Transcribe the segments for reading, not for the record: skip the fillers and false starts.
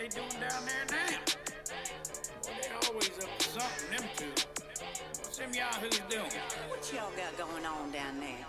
they doing down there now? Well, they always up to something, them two. What's them yahoos doing? What y'all got going on down there?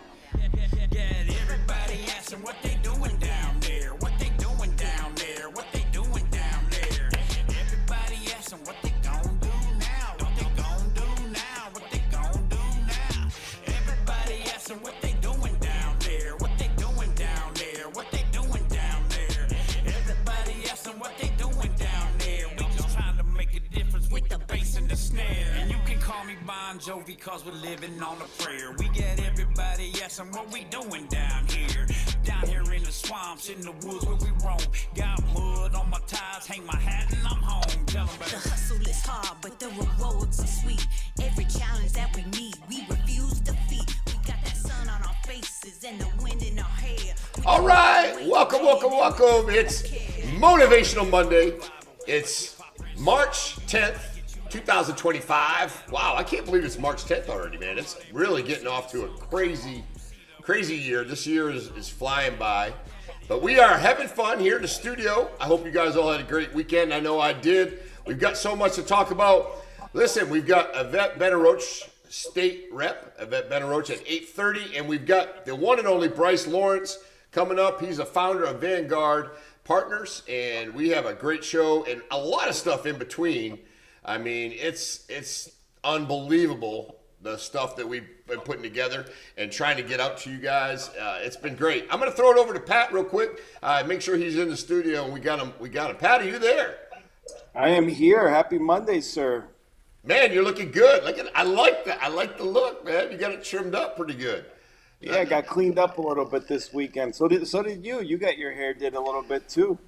Got everybody asking what they doing down there. What they doing down there. What they doing down there. Everybody asking what they gon' do now. What they gon' do now. What they gon' do now. Everybody asking what they doing down there. What they doing down there. What they doing down there. Everybody asking what they doing down there. We just trying to make a difference with the bass and the snare. And you can call me Bon Jovi cause we're living on a prayer. We got everybody asking what we doing down here. Down here in the swamps, in the woods where we roam. Got mud on my tires, hang my hat and I'm home. Tell them about The hustle is hard, but the rewards are sweet. Every challenge that we meet, we refuse defeat. We got that sun on our faces and the wind in our hair. All right, welcome. It's Motivational Monday. It's March 10th, 2025. Wow, I can't believe it's March 10th already, man. It's really getting off to a crazy year. This year is flying by. But we are having fun here in the studio. I hope you guys all had a great weekend. I know I did. We've got so much to talk about. Listen, we've got Yvette Benarroch, State Rep, Yvette Benarroch at 8:30, and we've got the one and only Bryce Lawrence coming up. He's a founder of Vanguard Partners, and we have a great show and a lot of stuff in between. I mean, it's unbelievable, the stuff that we've been putting together and trying to get out to you guys. It's been great. I'm going to throw it over to Pat real quick. Make sure he's in the studio, and we got him. Pat, are you there? I am here. Happy Monday, sir. Man, you're looking good. I like that. I like the look, man. You got it trimmed up pretty good. Yeah, I got cleaned up a little bit this weekend. So did you. You got your hair did a little bit too.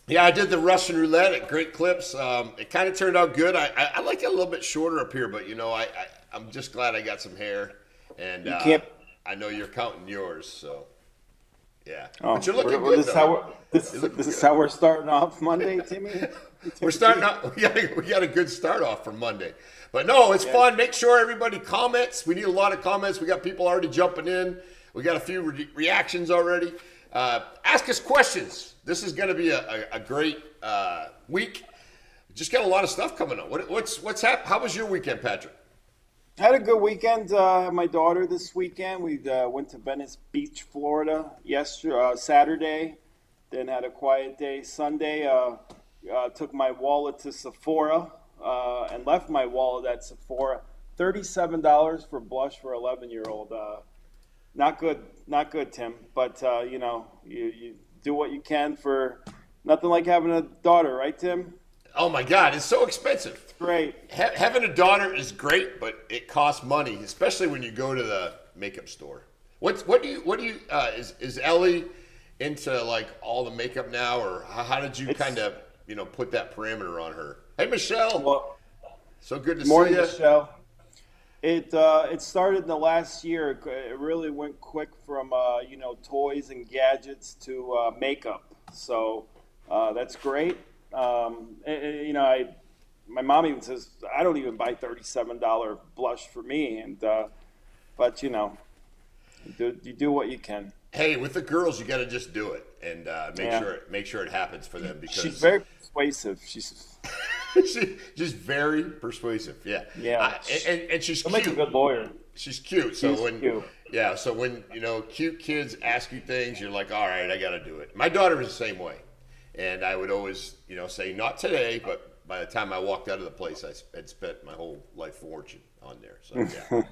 Yeah, I did the Russian roulette at Great Clips. It kind of turned out good. I like it a little bit shorter up here, but I'm just glad I got some hair, and You can't. I know you're counting yours, so yeah. Oh, But you're looking well, good. this is how we're starting off Monday, Timmy. We're starting out. We got a good start off for Monday, but no, it's fun. Make sure everybody comments. We need a lot of comments. We got people already jumping in. We got a few reactions already. Ask us questions. This is going to be a great week. Just got a lot of stuff coming up. What's happening? How was your weekend, Patrick? Had a good weekend. I had my daughter this weekend. We went to Venice Beach, Florida Saturday. Then had a quiet day. Sunday, took my wallet to Sephora and left my wallet at Sephora. $37 for blush for 11-year-old. Not good, Tim. But you do what you can for nothing like having a daughter, right, Tim? Oh my God, it's so expensive. Great. Having a daughter is great, but it costs money, especially when you go to the makeup store. What do you is Ellie into like all the makeup now, or how did you kind of put that parameter on her? Hey Michelle, Well, so good to morning, see you. Michelle. It started in the last year. It really went quick from toys and gadgets to makeup. So that's great. My mom even says I don't even buy $37 blush for me, but you do what you can. Hey, with the girls, you got to just do it and make sure it happens for them, because She's very persuasive. She's just very persuasive. Yeah. Yeah. And she's She'll cute. make a good lawyer. She's cute. So Cute. So when cute kids ask you things, you're like, all right, I got to do it. My daughter is the same way, and I would always say not today, but by the time I walked out of the place, I had spent my whole life fortune on there. So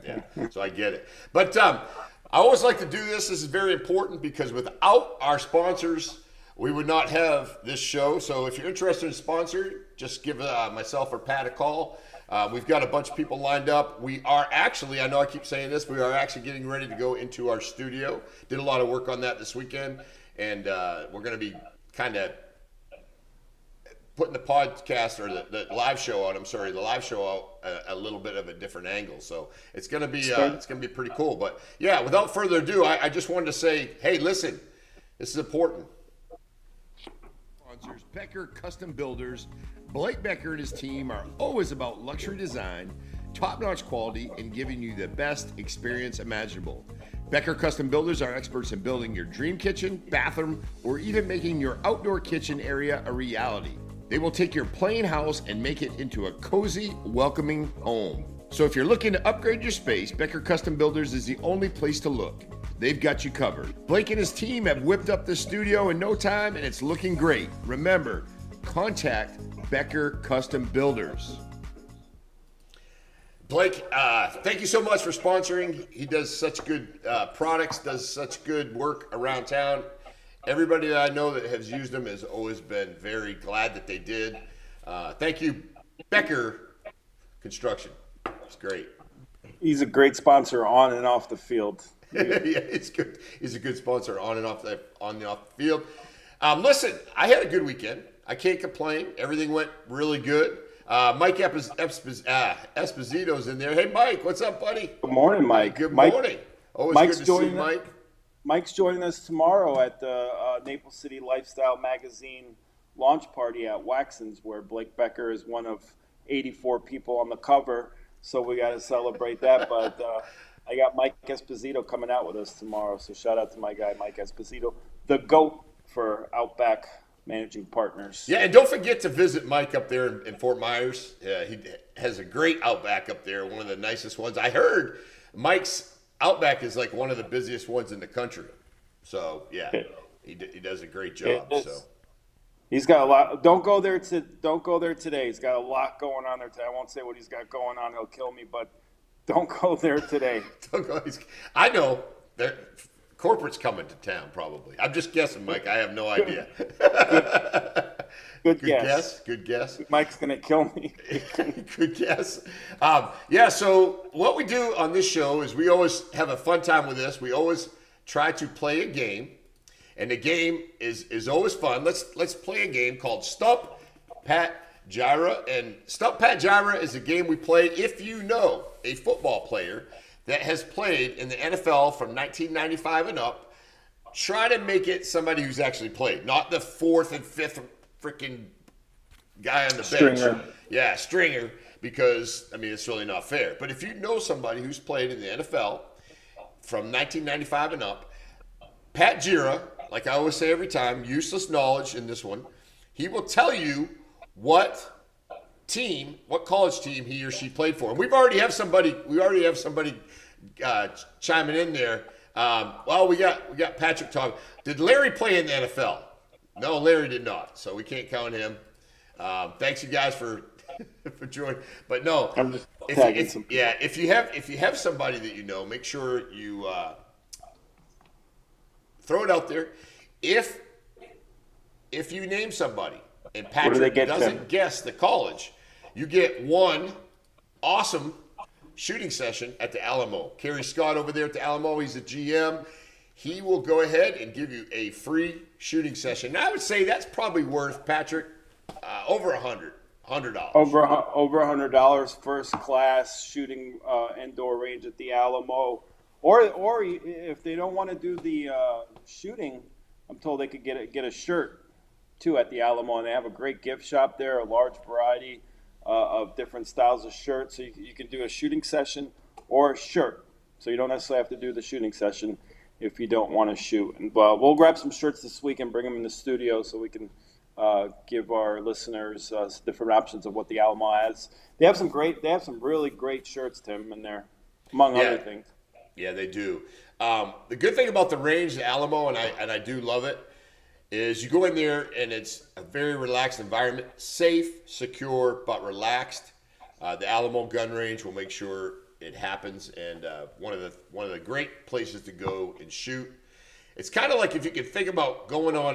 yeah. So I get it. But I always like to do this. This is very important because without our sponsors, we would not have this show. So if you're interested in sponsor, just give myself or Pat a call. We've got a bunch of people lined up. We are actually, I know I keep saying this, we are actually getting ready to go into our studio. Did a lot of work on that this weekend. And we're going to be kind of putting the podcast or the live show out. The live show out a little bit of a different angle. So it's going to be pretty cool. But yeah, without further ado, I just wanted to say, hey, listen, this is important. Sponsors, Becker Custom Builders. Blake Becker and his team are always about luxury design, top-notch quality, and giving you the best experience imaginable. Becker Custom Builders are experts in building your dream kitchen, bathroom, or even making your outdoor kitchen area a reality. They will take your plain house and make it into a cozy, welcoming home. So if you're looking to upgrade your space, Becker Custom Builders is the only place to look. They've got you covered. Blake and his team have whipped up the studio in no time, and it's looking great. Remember, contact Becker Custom Builders. Blake, thank you so much for sponsoring. He does such good products, does such good work around town. Everybody that I know that has used them has always been very glad that they did. Thank you, Becker Construction. It's great. He's a great sponsor on and off the field. Yeah, it's good. He's a good sponsor on and off the field. Listen, I had a good weekend. I can't complain. Everything went really good. Mike Esposito's in there. Hey, Mike, what's up, buddy? Good morning, Mike. Good morning. Always Mike's good to see Mike. Mike's joining us tomorrow at the Naples City Lifestyle Magazine launch party at Waxon's, where Blake Becker is one of 84 people on the cover. So we got to celebrate that. But I got Mike Esposito coming out with us tomorrow. So shout out to my guy, Mike Esposito, the GOAT for Outback Managing Partners. Yeah, and don't forget to visit Mike up there in Fort Myers. He has a great Outback up there, one of the nicest ones. I heard Mike's Outback is like one of the busiest ones in the country. So, yeah, he does a great job. So he's got a lot. Don't go there today. He's got a lot going on there today. I won't say what he's got going on. He'll kill me, but don't go there today. Don't go. I know. Corporate's coming to town, probably. I'm just guessing, Mike. I have no idea. Good guess. Good guess. Mike's going to kill me. Good guess. Yeah, so what we do on this show is we always have a fun time with this. We always try to play a game, and the game is always fun. Let's play a game called Stump, Pat, Jira. And Stump, Pat, Jira is a game we play if you know a football player that has played in the NFL from 1995 and up. Try to make it somebody who's actually played, not the fourth and fifth freaking guy on the bench. Stringer. Yeah, stringer, because, I mean, it's really not fair. But if you know somebody who's played in the NFL from 1995 and up, Pat Jira, like I always say every time, useless knowledge in this one, he will tell you what college team he or she played for. And we already have somebody chiming in there. We got Patrick talking. Did Larry play in the NFL? No, Larry did not. So we can't count him. Thanks you guys for joining. But no, I'm just tagging some people. if you have somebody that you know, make sure you throw it out there. If you name somebody and Patrick doesn't guess the college, you get one awesome shooting session at the Alamo. Kerry Scott over there at the Alamo, he's a GM. He will go ahead and give you a free shooting session. And I would say that's probably worth, Patrick, over $100. Over $100, first class shooting indoor range at the Alamo. Or if they don't want to do the shooting, I'm told they could get a shirt too at the Alamo, and they have a great gift shop there, a large variety of different styles of shirts. So you can do a shooting session or a shirt. So you don't necessarily have to do the shooting session if you don't want to shoot. And we'll grab some shirts this week and bring them in the studio so we can give our listeners different options of what the Alamo has. They have some really great shirts, Tim, in there, among other things. Yeah, they do. The good thing about the range, the Alamo, and I do love it, is you go in there and it's a very relaxed environment, safe, secure, but relaxed. The Alamo gun range will make sure it happens, and one of the great places to go and shoot. It's kind of like if you could think about going on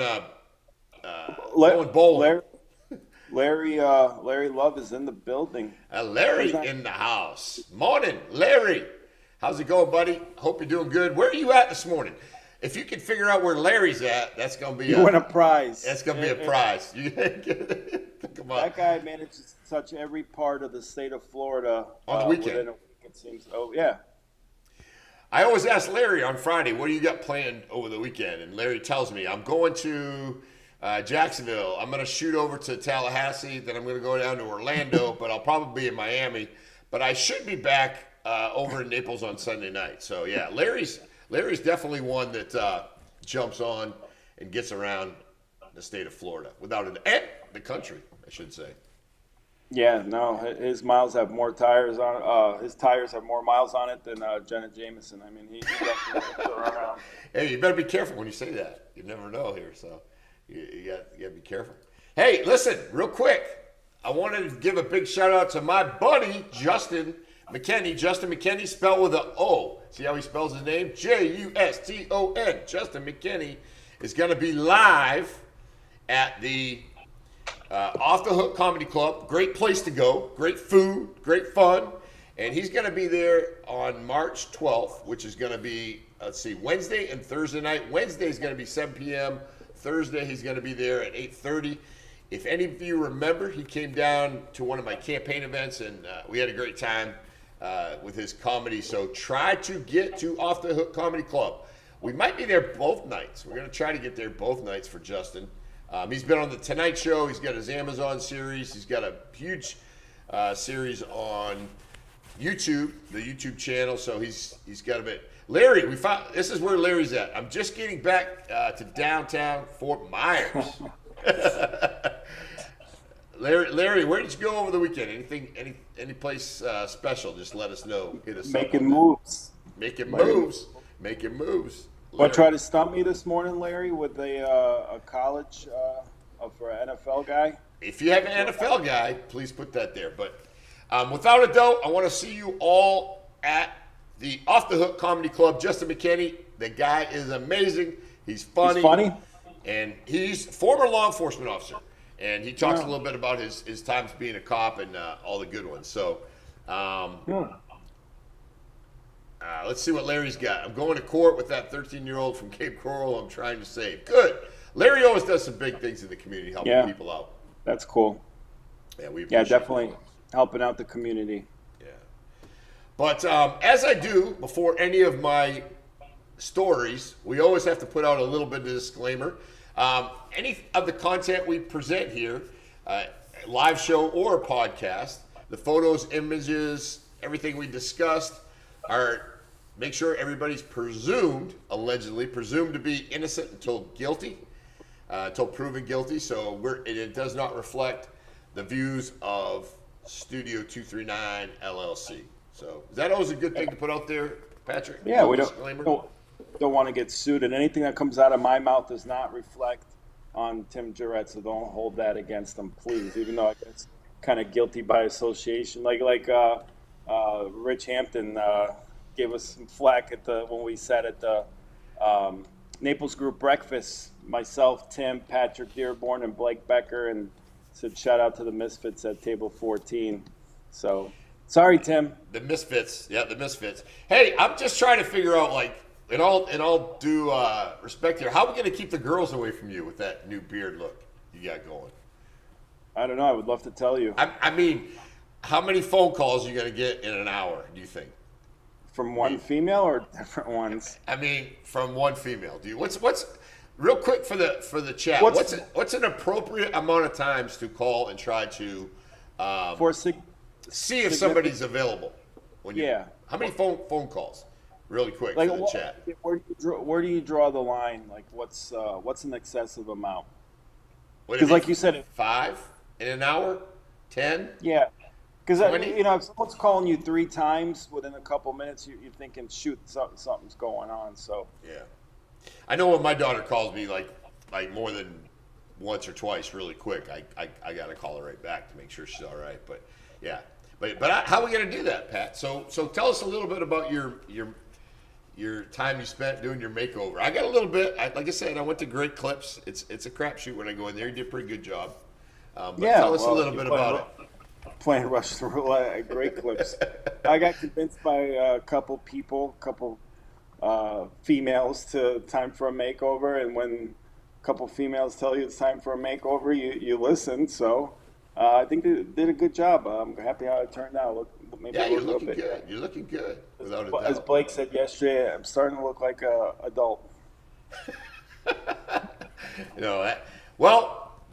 going bowling. Larry Love is in the building. Larry in the house. Morning, Larry. How's it going, buddy? Hope you're doing good. Where are you at this morning? If you can figure out where Larry's at, that's going to be win a prize. That's going to be a prize. Come on. That guy managed to touch every part of the state of Florida on the weekend. Within a week, it seems. Oh, yeah. I always ask Larry on Friday, what do you got planned over the weekend? And Larry tells me, I'm going to Jacksonville. I'm going to shoot over to Tallahassee. Then I'm going to go down to Orlando, but I'll probably be in Miami. But I should be back over in Naples on Sunday night. So, yeah, Larry's definitely one that jumps on and gets around the state of Florida and the country. I should say. Yeah, no, his miles have more tires on. His tires have more miles on it than Jenna Jameson. I mean, he definitely gets around. Hey, you better be careful when you say that. You never know here, so you got to be careful. Hey, listen, real quick. I wanted to give a big shout out to my buddy Justin McKinney. Justin McKinney, spelled with an O. See how he spells his name? Juston. Justin McKinney is going to be live at the Off the Hook Comedy Club. Great place to go. Great food. Great fun. And he's going to be there on March 12th, which is going to be, Wednesday and Thursday night. Wednesday is going to be 7 p.m. Thursday, he's going to be there at 8:30. If any of you remember, he came down to one of my campaign events, and we had a great time with his comedy. So try to get to Off the Hook Comedy Club. We might be there both nights. We're going to try to get there both nights for Justin. He's been on The Tonight Show. He's got his Amazon series. He's got a huge series on YouTube, the YouTube channel. So he's got a bit. Larry, this is where Larry's at. I'm just getting back to downtown Fort Myers. Larry, where did you go over the weekend? Any place special? Just let us know. Hit us Making moves. Making moves. Well, try to stump me this morning, Larry, with a college for an NFL guy. If you have an NFL guy, please put that there. But without a doubt, I want to see you all at the Off the Hook Comedy Club. Justin McKinney, the guy is amazing. He's funny. And he's a former law enforcement officer. And he talks a little bit about his times being a cop and all the good ones. So let's see what Larry's got. I'm going to court with that 13-year-old from Cape Coral I'm trying to save. Good. Larry always does some big things in the community, helping people out. That's cool. Yeah, definitely helping out the community. Yeah. But as I do before any of my stories, we always have to put out a little bit of disclaimer. Any of the content we present here, live show or a podcast, the photos, images, everything we discussed make sure everybody's allegedly presumed to be innocent until proven guilty. So it does not reflect the views of Studio 239 LLC. So is that always a good thing to put out there, Patrick? Yeah, we don't want to get sued, and anything that comes out of my mouth does not reflect on Tim Guerrette, so don't hold that against him, please. Even though I guess kind of guilty by association, like Rich Hampton gave us some flack when we sat at the Naples Group breakfast. Myself, Tim, Patrick Dearborn, and Blake Becker, and said shout out to the Misfits at table 14. So sorry, Tim. The Misfits, the Misfits. Hey, I'm just trying to figure out, in all due respect here, how are we going to keep the girls away from you with that new beard look you got going? I don't know. I would love to tell you. I mean, how many phone calls are you going to get in an hour, do you think? From one female or different ones? I mean, from one female. What's real quick for the chat? What's an appropriate amount of times to call and try to see if somebody's available? How many phone calls? Really quick for the chat. Where do you draw the line? Like, what's an excessive amount? Because, like you said, 5 in an hour, 10. Yeah, because if someone's calling you 3 times within a couple minutes, you're thinking, shoot, something's going on. So yeah, I know when my daughter calls me like more than once or twice, really quick, I got to call her right back to make sure she's all right. But yeah, but how are we gonna do that, Pat? So tell us a little bit about your time you spent doing your makeover. I got a little bit. Like I said, I went to Great Clips. It's a crapshoot when I go in there. You did a pretty good job. Tell us a little bit about it. Playing Russian roulette at Great Clips. I got convinced by a couple females to time for a makeover, and when a couple females tell you it's time for a makeover, you listen. So I think they did a good job. I'm happy how it turned out. You're looking good. You're looking good, without a doubt. As Blake said yesterday, I'm starting to look like an adult.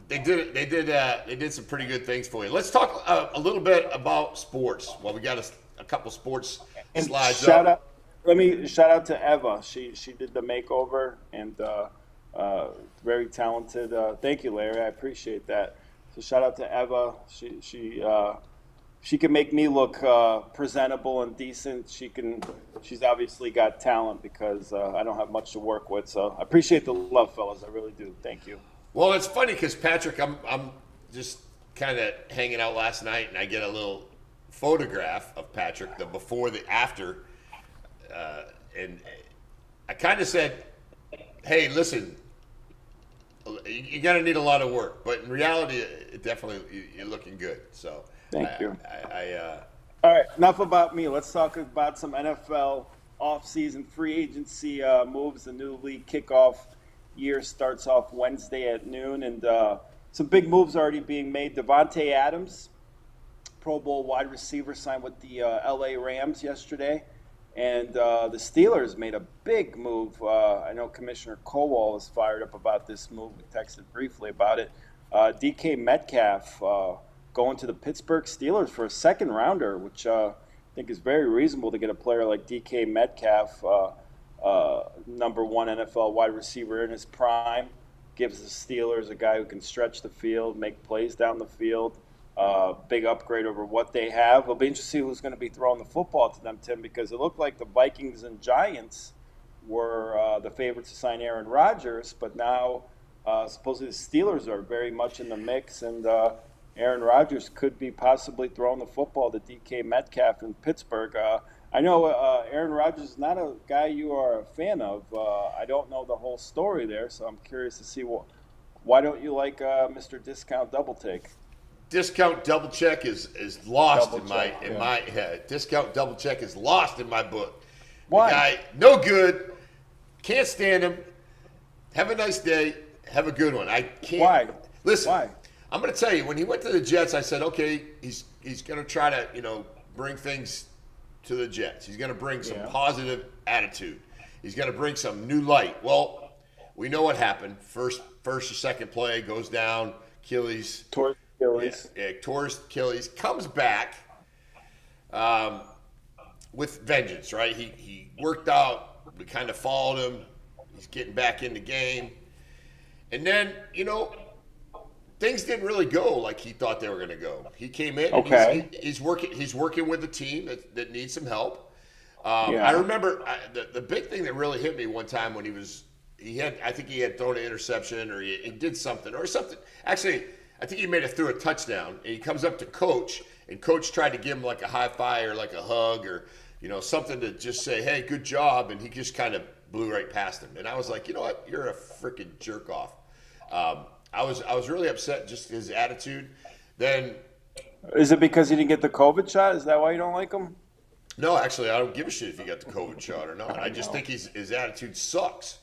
They did some pretty good things for you. Let's talk a little bit about sports. Well, we got a couple sports slides up. Let me shout out to Eva. She did the makeover and very talented. Thank you, Larry. I appreciate that. So shout out to Eva. She can make me look presentable and decent. She's obviously got talent because I don't have much to work with. So I appreciate the love, fellas. I really do. Thank you. Well, it's funny because Patrick, I'm just kind of hanging out last night, and I get a little photograph of Patrick, the before, the after, and I kind of said, "Hey, listen, you're gonna need a lot of work, but in reality, it definitely you're looking good." So Thank you. All right, enough about me. Let's talk about some NFL offseason free agency moves. The new league kickoff year starts off Wednesday at noon, and some big moves already being made. Devontae Adams, Pro Bowl wide receiver, signed with the LA Rams yesterday. And the Steelers made a big move. I know Commissioner Kowal is fired up about this move. We texted briefly about it. DK Metcalf going to the Pittsburgh Steelers for a second rounder, which I think is very reasonable to get a player like DK Metcalf, number one NFL wide receiver in his prime. Gives the Steelers a guy who can stretch the field, make plays down the field. Big upgrade over what they have. It'll be interesting to see who's going to be throwing the football to them, Tim, because it looked like the Vikings and Giants were the favorites to sign Aaron Rodgers, but now supposedly the Steelers are very much in the mix, and Aaron Rodgers could be possibly throwing the football to DK Metcalf in Pittsburgh. I know Aaron Rodgers is not a guy you are a fan of. I don't know the whole story there, so I'm curious to see why don't you like Mr. Discount Double Take? Discount double check is lost Double in my check, in my head. Discount double check is lost in my book. Why? The guy, no good. Can't stand him. Have a nice day. Have a good one. I can't. Why? Listen. Why? I'm going to tell you. When he went to the Jets, I said, okay, he's going to try to bring things to the Jets. He's going to bring some positive attitude. He's going to bring some new light. Well, we know what happened. First or second play goes down. Achilles. Tore Achilles. Yeah, tore his Achilles. Comes back with vengeance, right? He worked out. We kind of followed him. He's getting back in the game. And then, things didn't really go like he thought they were going to go. He came in. Okay. And he's working with a team that needs some help. I remember the big thing that really hit me one time when I think he had thrown an interception or he did something or something. Actually, I think he made it through a touchdown, and he comes up to Coach, and Coach tried to give him like a high five or like a hug or something to just say, hey, good job, and he just kind of blew right past him. And I was like, you know what, you're a freaking jerk off. I was really upset, just his attitude. Then, is it because he didn't get the COVID shot? Is that why you don't like him? No, actually, I don't give a shit if he got the COVID shot or not. I just think his attitude sucks,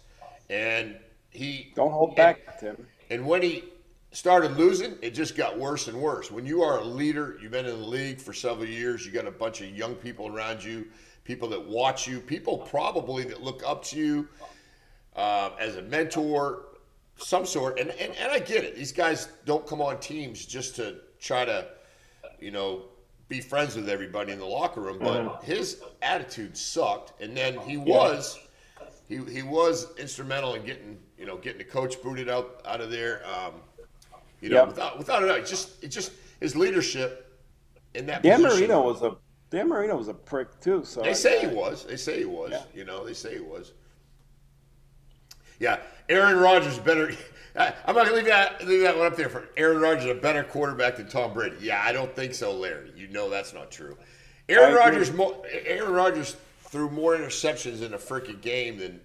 and he don't hold back, Tim. And when he started losing, it just got worse and worse. When you are a leader, you've been in the league for several years, you got a bunch of young people around you, people that watch you, people probably that look up to you as a mentor, some sort. And I get it. These guys don't come on teams just to try to, be friends with everybody in the locker room. But his attitude sucked. And then he was instrumental in getting the coach booted out of there. Without a doubt, it just his leadership in that Dan position. Marino was a prick too. So They say he was. Yeah. They say he was. Yeah, Aaron Rodgers better. I'm not gonna leave that one up there for Aaron Rodgers, a better quarterback than Tom Brady. Yeah, I don't think so, Larry. That's not true. Aaron Rodgers threw more interceptions in a freaking game than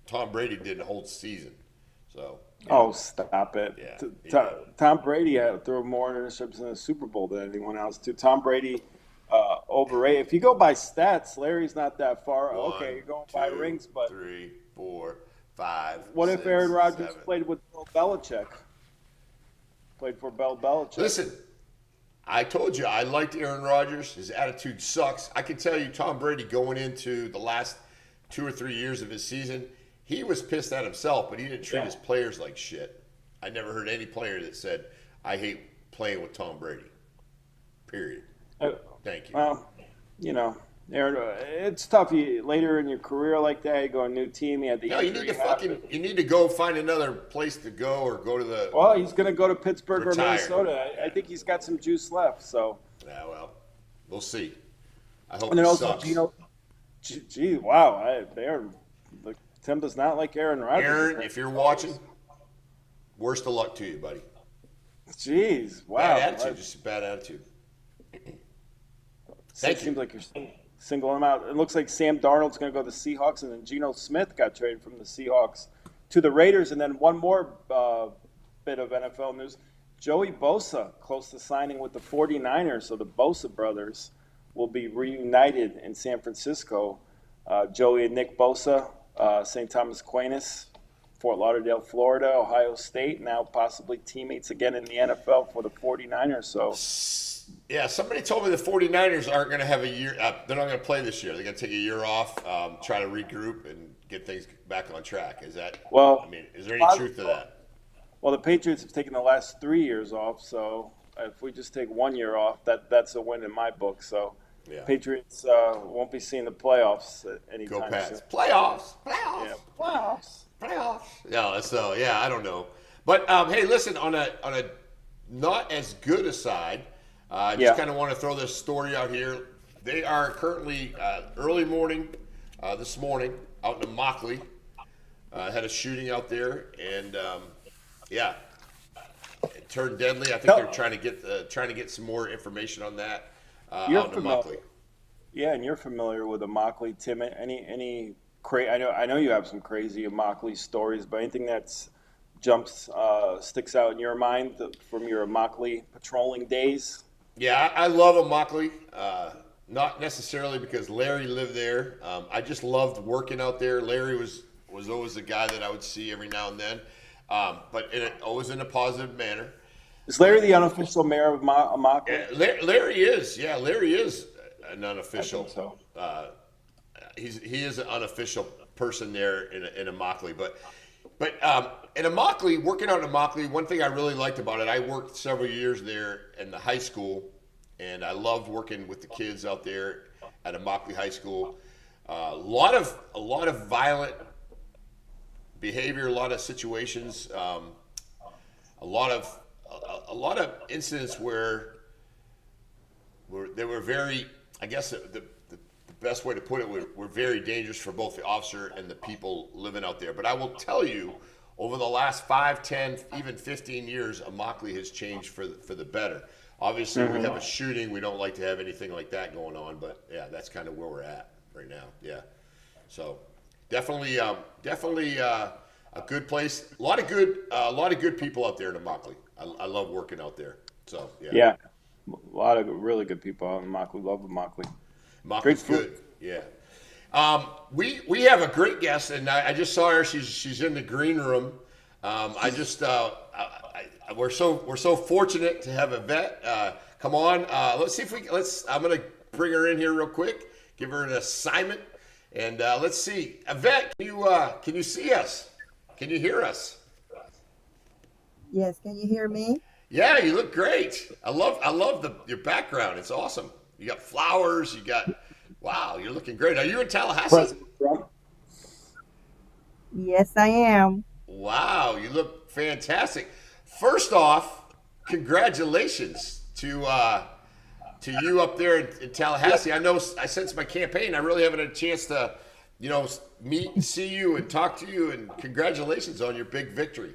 Tom Brady did in the whole season. So. Oh, stop it. Yeah, Tom Brady threw more interceptions in the Super Bowl than anyone else, too. Tom Brady overrated. If you go by stats, Larry's not that far. Okay, you're going by rings, but 3, 4, 5. What 6, if Aaron Rodgers 7. played with Bill Belichick? Played for Bill Belichick. Listen, I told you I liked Aaron Rodgers. His attitude sucks. I can tell you Tom Brady going into the last 2 or 3 years of his season, he was pissed at himself, but he didn't treat his players like shit. I never heard any player that said, I hate playing with Tom Brady. Period. Thank you. Well, Aaron, it's tough. You later in your career like that, you go a new team. You had the No, injury happen. you need to go find another place to go or go to the Well, he's going to go to Pittsburgh or retire. Minnesota. I think he's got some juice left. So, Yeah, well, we'll see. I hope and then he also sucks. Gino. Gee, wow, Tim does not like Aaron Rodgers. Aaron, if you're watching, worst of luck to you, buddy. Jeez, wow. Bad attitude, just a bad attitude. Thank It you. seems like you're singling him out. It looks like Sam Darnold's going to go to the Seahawks, and then Geno Smith got traded from the Seahawks to the Raiders. And then one more bit of NFL news. Joey Bosa, close to signing with the 49ers. So the Bosa brothers will be reunited in San Francisco. Joey and Nick Bosa, St. Thomas Aquinas, Fort Lauderdale, Florida, Ohio State, now possibly teammates again in the NFL for the 49ers. So Yeah, somebody told me the 49ers aren't going to have a year. They're not going to play this year. They're going to take a year off, try to regroup, and get things back on track. Is that? Well, I mean, is there any truth to that? well, the Patriots have taken the last 3 years off, so if we just take 1 year off, that's a win in my book. So Yeah. Patriots won't be seeing the playoffs anytime Go Pats. soon. Playoffs. Yeah, playoffs. Playoffs. Yeah. So yeah, I don't know. But hey, listen. On a not as good a side, I just Yeah. kind of want to throw this story out here. They are currently early morning this morning out in Immokalee. Had a shooting out there, and yeah, it turned deadly. I think they're trying to get some more information on that You're out in familiar. Immokalee. Yeah, and you're familiar with Immokalee, Tim. I know you have some crazy Immokalee stories, but anything that's sticks out in your mind from your Immokalee patrolling days? Yeah, I love Immokalee. Not necessarily because Larry lived there. I just loved working out there. Larry was always the guy that I would see every now and then, but always in a positive manner. Is Larry the unofficial mayor of Immokalee? Larry is, yeah, Larry is an I unofficial. think so. He is an unofficial person there in Immokalee, but in Immokalee, working out in Immokalee, one thing I really liked about it, I worked several years there in the high school, and I loved working with the kids out there at Immokalee High School. A lot of violent behavior, a lot of situations, a lot of incidents where they were very, I guess the best way to put it, were very dangerous for both the officer and the people living out there. But I will tell you, over the last 5, 10, even 15 years, Immokalee has changed for the better. Obviously, we have a shooting. We don't like to have anything like that going on, but yeah, that's kind of where we're at right now. Yeah, so definitely a good place. A lot of good people out there in Immokalee. I love working out there. So yeah, Yeah, a lot of really good people out in Immokalee. Love Immokalee. Mocklee's Great food. good. Yeah. We have a great guest, and I just saw her. She's in the green room. We're so fortunate to have Yvette. Come on. Let's see if I'm gonna bring her in here real quick. Give her an assignment, and let's see. Yvette, can you see us? Can you hear us? Yes, can you hear me? Yeah, you look great. I love your background. It's awesome. You got flowers. Wow, you're looking great. Are you in Tallahassee? President Trump. Yes, I am. Wow, you look fantastic. First off, congratulations to you up there in Tallahassee. I know since my campaign, I really haven't had a chance to, meet and see you and talk to you. And congratulations on your big victory.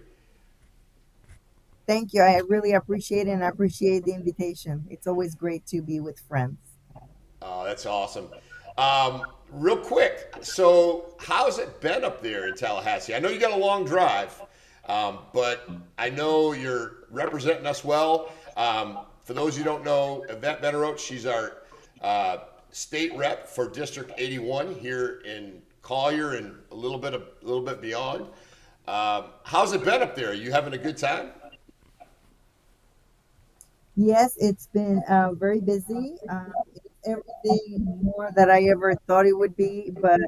Thank you. I really appreciate it and I appreciate the invitation. It's always great to be with friends. Oh, that's awesome. Real quick, so how's it been up there in Tallahassee? I know you got a long drive, but I know you're representing us well. For those who don't know, Yvette Benarroch, she's our state rep for District 81 here in Collier and a little bit beyond. How's it been up there? Are you having a good time? Yes, it's been very busy. It's everything more that I ever thought it would be, but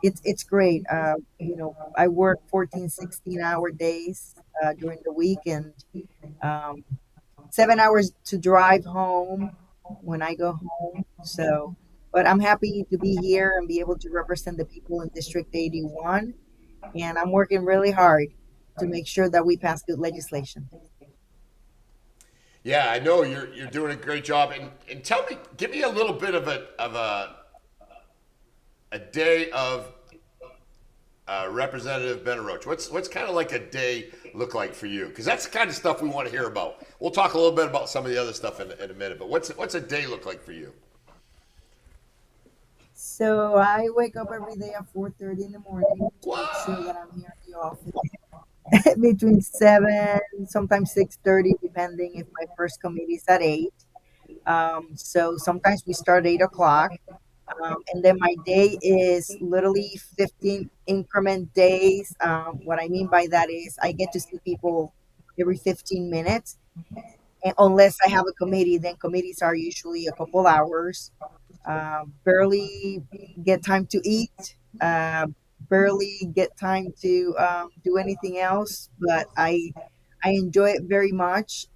it's great. I work 14, 16-hour days during the week and um, 7 hours to drive home when I go home. So But I'm happy to be here and be able to represent the people in District 81. And I'm working really hard to make sure that we pass good legislation. Yeah, I know you're doing a great job. And tell me, give me a little bit of a day of Representative Benarroch. What's kind of like a day look like for you? Because that's the kind of stuff we want to hear about. We'll talk a little bit about some of the other stuff in a minute. But what's a day look like for you? So I wake up every day at 4:30 in the morning to make sure What? that I'm here in the office between 7, sometimes 6:30, depending if my first committee is at 8. So sometimes we start 8 o'clock. And then my day is literally 15 increment days. What I mean by that is I get to see people every 15 minutes. And unless I have a committee, then committees are usually a couple hours. Barely get time to eat. Barely get time to do anything else. But I enjoy it very much.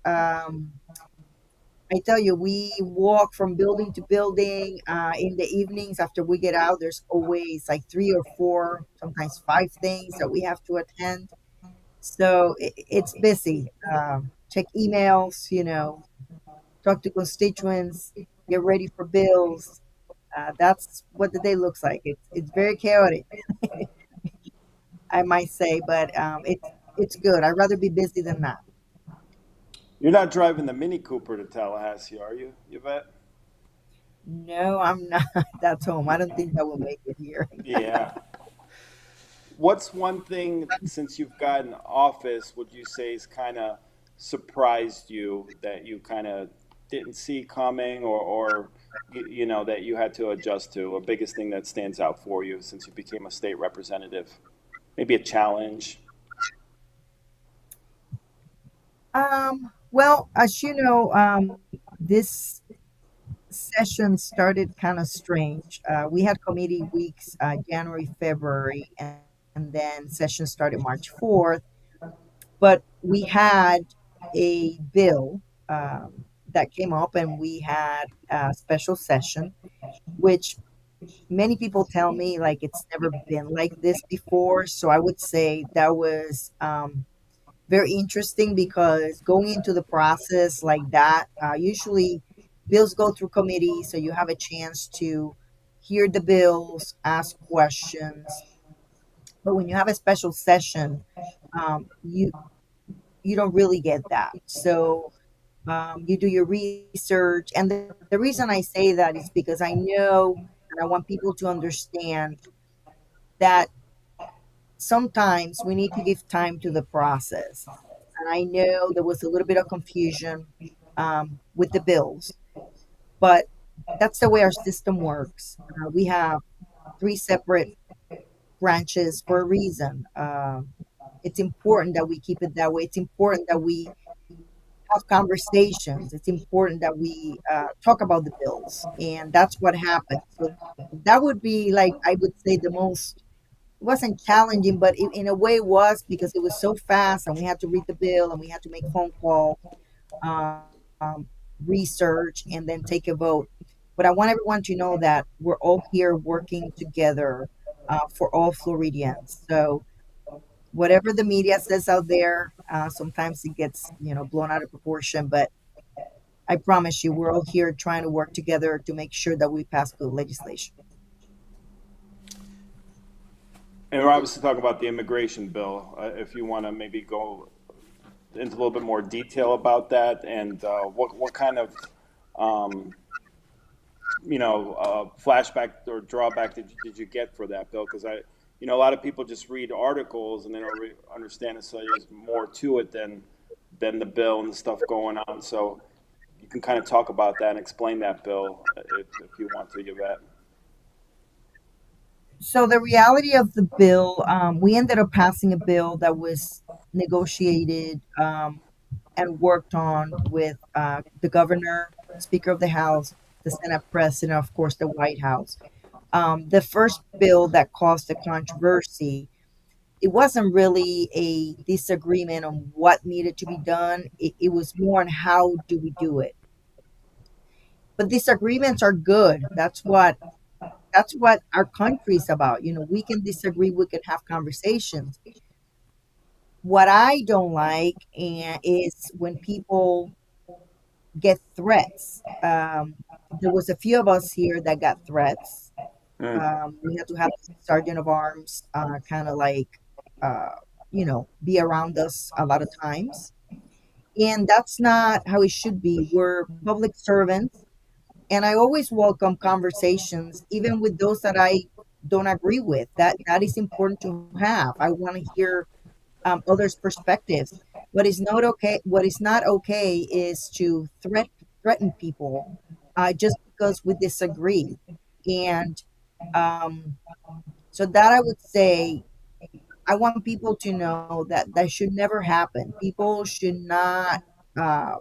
I tell you, we walk from building to building. In the evenings after we get out, there's always like 3 or 4, sometimes 5 things that we have to attend. So it's busy. Check emails, talk to constituents, get ready for bills. That's what the day looks like. It's very chaotic, I might say, but it's good. I'd rather be busy than not. You're not driving the Mini Cooper to Tallahassee, are you, Yvette? No, I'm not. That's home. I don't think that will make it here. Yeah. What's one thing since you've gotten office would you say has kind of surprised you that you kind of didn't see coming or that you had to adjust to? A biggest thing that stands out for you since you became a state representative? Maybe a challenge. Well, as you know, this session started kind of strange. We had committee weeks, January, February, and then session started March 4th. But we had a bill that came up, and we had a special session, which many people tell me like it's never been like this before. So I would say that was very interesting because going into the process like that, usually bills go through committee, so you have a chance to hear the bills, ask questions. But when you have a special session, you don't really get that. So you do your research, and the reason I say that is because I know and I want people to understand that sometimes we need to give time to the process. And I know there was a little bit of confusion with the bills, but that's the way our system works. We have 3 separate branches for a reason. It's important that we keep it that way. It's important that we have conversations. It's important that we talk about the bills, and that's what happened. So that would be like I would say the most. It wasn't challenging, but in a way was because it was so fast, and we had to read the bill, and we had to make phone call, um, research, and then take a vote. But I want everyone to know that we're all here working together for all Floridians. So whatever the media says out there, sometimes it gets blown out of proportion. But I promise you, we're all here trying to work together to make sure that we pass good legislation. And we're obviously talking about the immigration bill. If you want to maybe go into a little bit more detail about that and what kind of um, flashback or drawback did you get for that bill? Because a lot of people just read articles and they don't really understand it. So there's more to it than the bill and the stuff going on. So you can kind of talk about that and explain that bill if you want to, Yvette. So the reality of the bill, we ended up passing a bill that was negotiated and worked on with the governor, Speaker of the House, the Senate President, of course, the White House. The first bill that caused the controversy, it wasn't really a disagreement on what needed to be done. It was more on how do we do it. but disagreements are good. That's what our country is about. We can disagree, we can have conversations. What I don't like is when people get threats. There was a few of us here that got threats. Mm. We had to have sergeant of arms kind of like, be around us a lot of times. And that's not how it should be. We're public servants. And I always welcome conversations, even with those that I don't agree with. That is important to have. I want to hear others' perspectives. What is not okay? What is not okay is to threaten people just because we disagree. And um, so that I would say, I want people to know that that should never happen. People should not uh,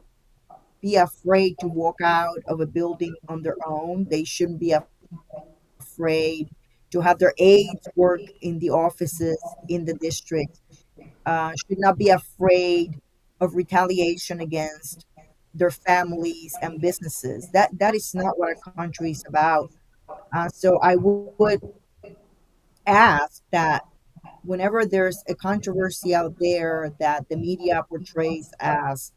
be afraid to walk out of a building on their own. They shouldn't be afraid to have their aides work in the offices in the district. Should not be afraid of retaliation against their families and businesses. That is not what our country is about. So I would ask that whenever there's a controversy out there that the media portrays as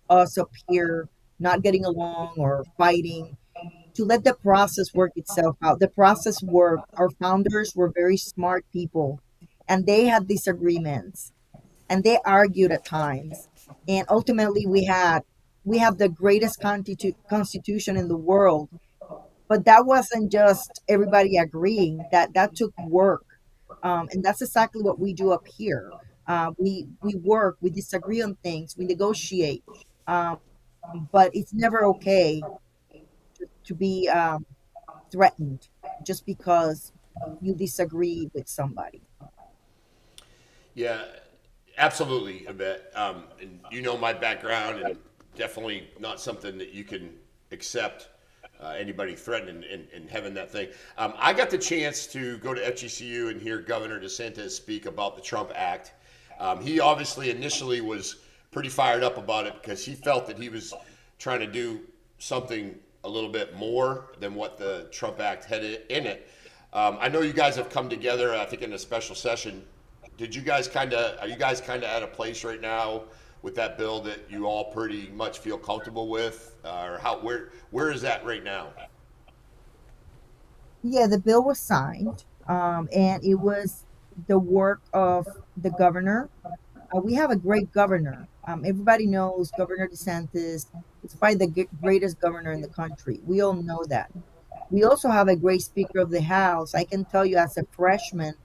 us up here not getting along or fighting, to let the process work itself out. The process worked. Our founders were very smart people, and they had disagreements, and they argued at times. And ultimately, we have the greatest constitution in the world. But that wasn't just everybody agreeing. That took work, and that's exactly what we do up here. We work, we disagree on things, we negotiate, um, but it's never okay to be threatened just because you disagree with somebody. Yeah, absolutely, Yvette. And you know my background, and definitely not something that you can accept. Anybody threatening and having that thing. I got the chance to go to FGCU and hear Governor DeSantis speak about the Trump Act. He obviously initially was pretty fired up about it because he felt that he was trying to do something a little bit more than what the Trump Act had in it. I know you guys have come together, I think, in a special session. Are you guys kind of at a place right now with that bill that you all pretty much feel comfortable with, or where is that right now? Yeah, the bill was signed, and it was the work of the governor. We have a great governor. Everybody knows Governor DeSantis is probably the greatest governor in the country. We all know that. We also have a great Speaker of the House. I can tell you, as a freshman,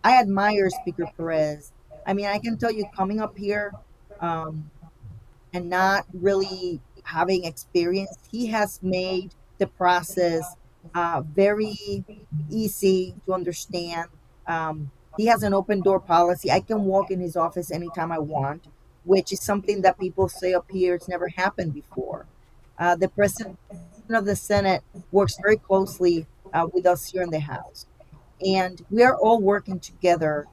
I admire Speaker Perez. I mean, I can tell you, coming up here, um, and not really having experience, he has made the process very easy to understand. He has an open door policy. I can walk in his office anytime I want, which is something that people say up here it's never happened before. The president of the Senate works very closely with us here in the House, and we are all working together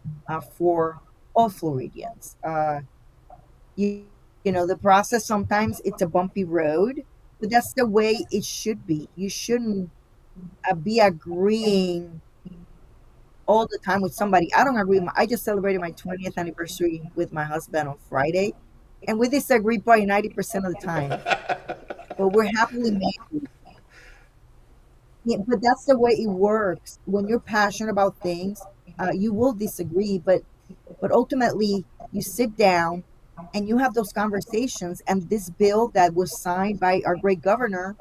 for all Floridians. The process, sometimes it's a bumpy road, but that's the way it should be. You shouldn't be agreeing all the time with somebody. I don't agree. I just celebrated my 20th anniversary with my husband on Friday, and we disagree probably 90% of the time, but we're happily married. Yeah, but that's the way it works. When you're passionate about things, you will disagree, but ultimately you sit down and you have those conversations. And this bill that was signed by our great governor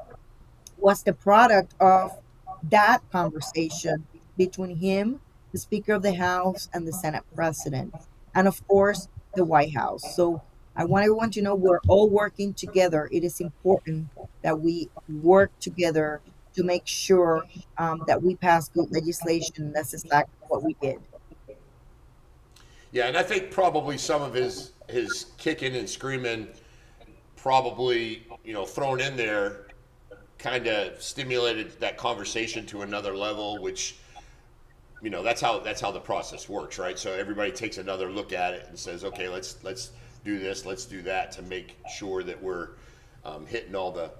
was the product of that conversation between him, the Speaker of the House, and the Senate President, and of course the White House. So I want everyone to know we're all working together. It is important that we work together to make sure that we pass good legislation. That's exactly what we did. Yeah, and I think probably some of his kicking and screaming, probably thrown in there, kind of stimulated that conversation to another level, which that's how the process works, right? So everybody takes another look at it and says, okay, let's do this, let's do that, to make sure that we're hitting all the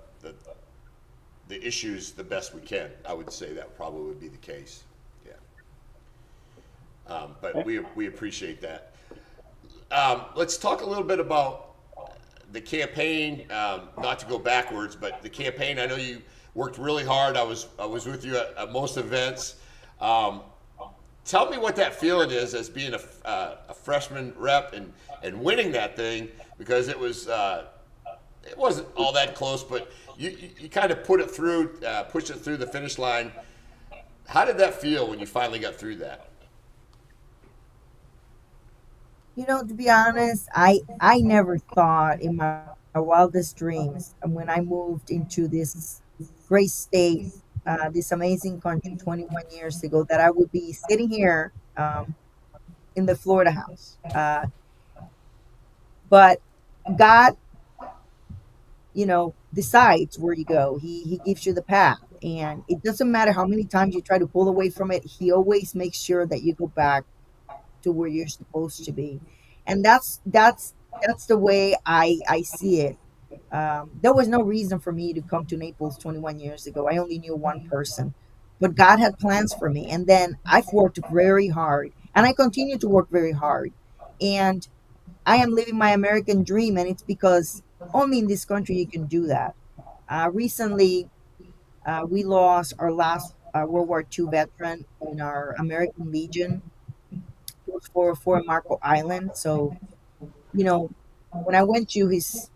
the issues the best we can. I would say that probably would be the case. Yeah. But we appreciate that. Let's talk a little bit about the campaign. Not to go backwards, but the campaign. I know you worked really hard. I was with you at most events. Tell me what that feeling is as being a freshman rep and winning that thing, because it wasn't all that close, but you kind of pushed it through the finish line. How did that feel when you finally got through that? To be honest, I never thought in my wildest dreams, and when I moved into this great state, this amazing country 21 years ago, that I would be sitting here in the Florida house. But God, decides where you go. He gives you the path, and it doesn't matter how many times you try to pull away from it. He always makes sure that you go back to where you're supposed to be, and that's the way I see it. There was no reason for me to come to Naples 21 years ago. I only knew one person, but God had plans for me, and then I've worked very hard, and I continue to work very hard, and I am living my American dream, and it's because only in this country you can do that. Recently, we lost our last World War II veteran in our American Legion. It was for Marco Island. So, you know, when I went to his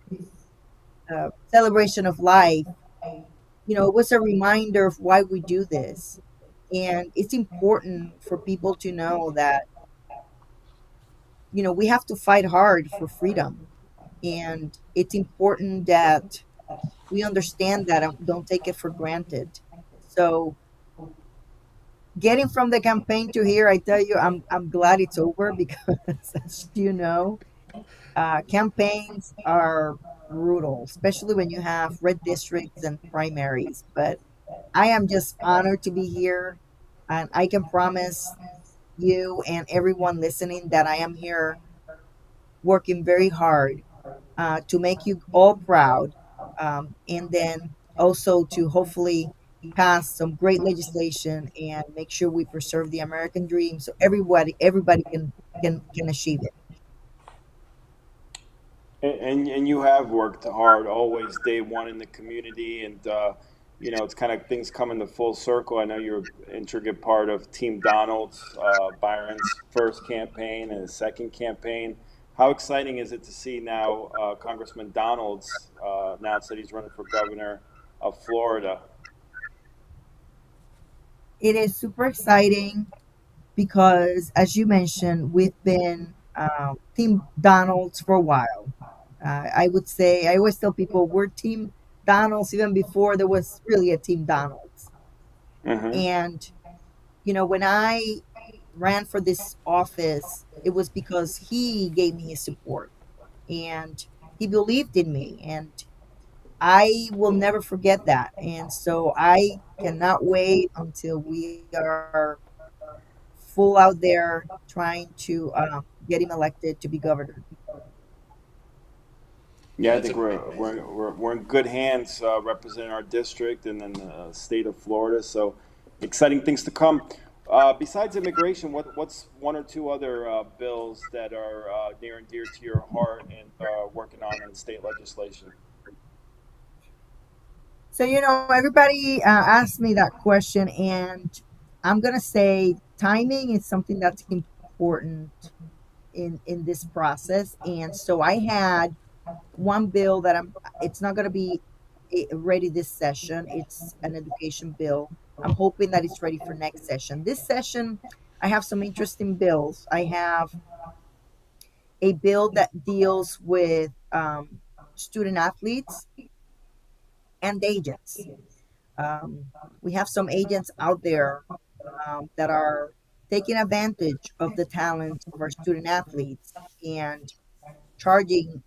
celebration of life, it was a reminder of why we do this. And it's important for people to know that, we have to fight hard for freedom. And it's important that we understand that and don't take it for granted. So, getting from the campaign to here, I tell you, I'm glad it's over because, as you know, campaigns are brutal, especially when you have red districts and primaries. But I am just honored to be here, and I can promise you and everyone listening that I am here working very hard to make you all proud, and then also to hopefully pass some great legislation and make sure we preserve the American dream so everybody can achieve it. And you have worked hard always day one in the community, and it's kind of things come into full circle. I know you're an intricate part of Team Donald's, Byron's first campaign and his second campaign. How exciting is it to see now Congressman Donalds announce that he's running for governor of Florida? It is super exciting because, as you mentioned, we've been Team Donald's for a while. I would say, I always tell people we're Team Donald's even before there was really a Team Donald's. Hmm. And, when I ran for this office, it was because he gave me his support and he believed in me. And I will never forget that. And so I cannot wait until we are full out there trying to get him elected to be governor. Yeah, I That's a think great. we're in good hands representing our district and then the state of Florida. So exciting things to come. Besides immigration, what's one or two other bills that are near and dear to your heart and working on in state legislation? So, everybody asked me that question, and I'm going to say timing is something that's important in this process. And so I had one bill that it's not going to be ready this session. It's an education bill. I'm hoping that it's ready for next session. This session, I have some interesting bills. I have a bill that deals with student athletes and agents. Um, we have some agents out there that are taking advantage of the talent of our student athletes and charging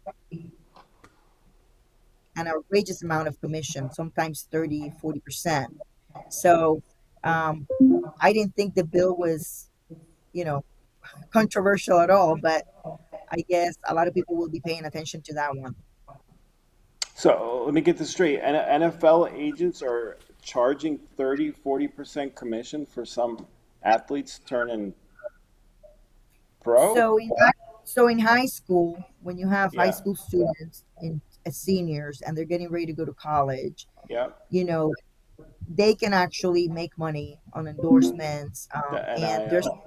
an outrageous amount of commission, sometimes 30, 40%. So I didn't think the bill was, you know, controversial at all, but I guess a lot of people will be paying attention to that one. So let me get this straight. NFL agents are charging 30, 40% commission for some athletes turning pro? So in high school, when you have high Yeah. school students in as seniors and they're getting ready to go to college, Yeah. you know, they can actually make money on endorsements. The And NIL.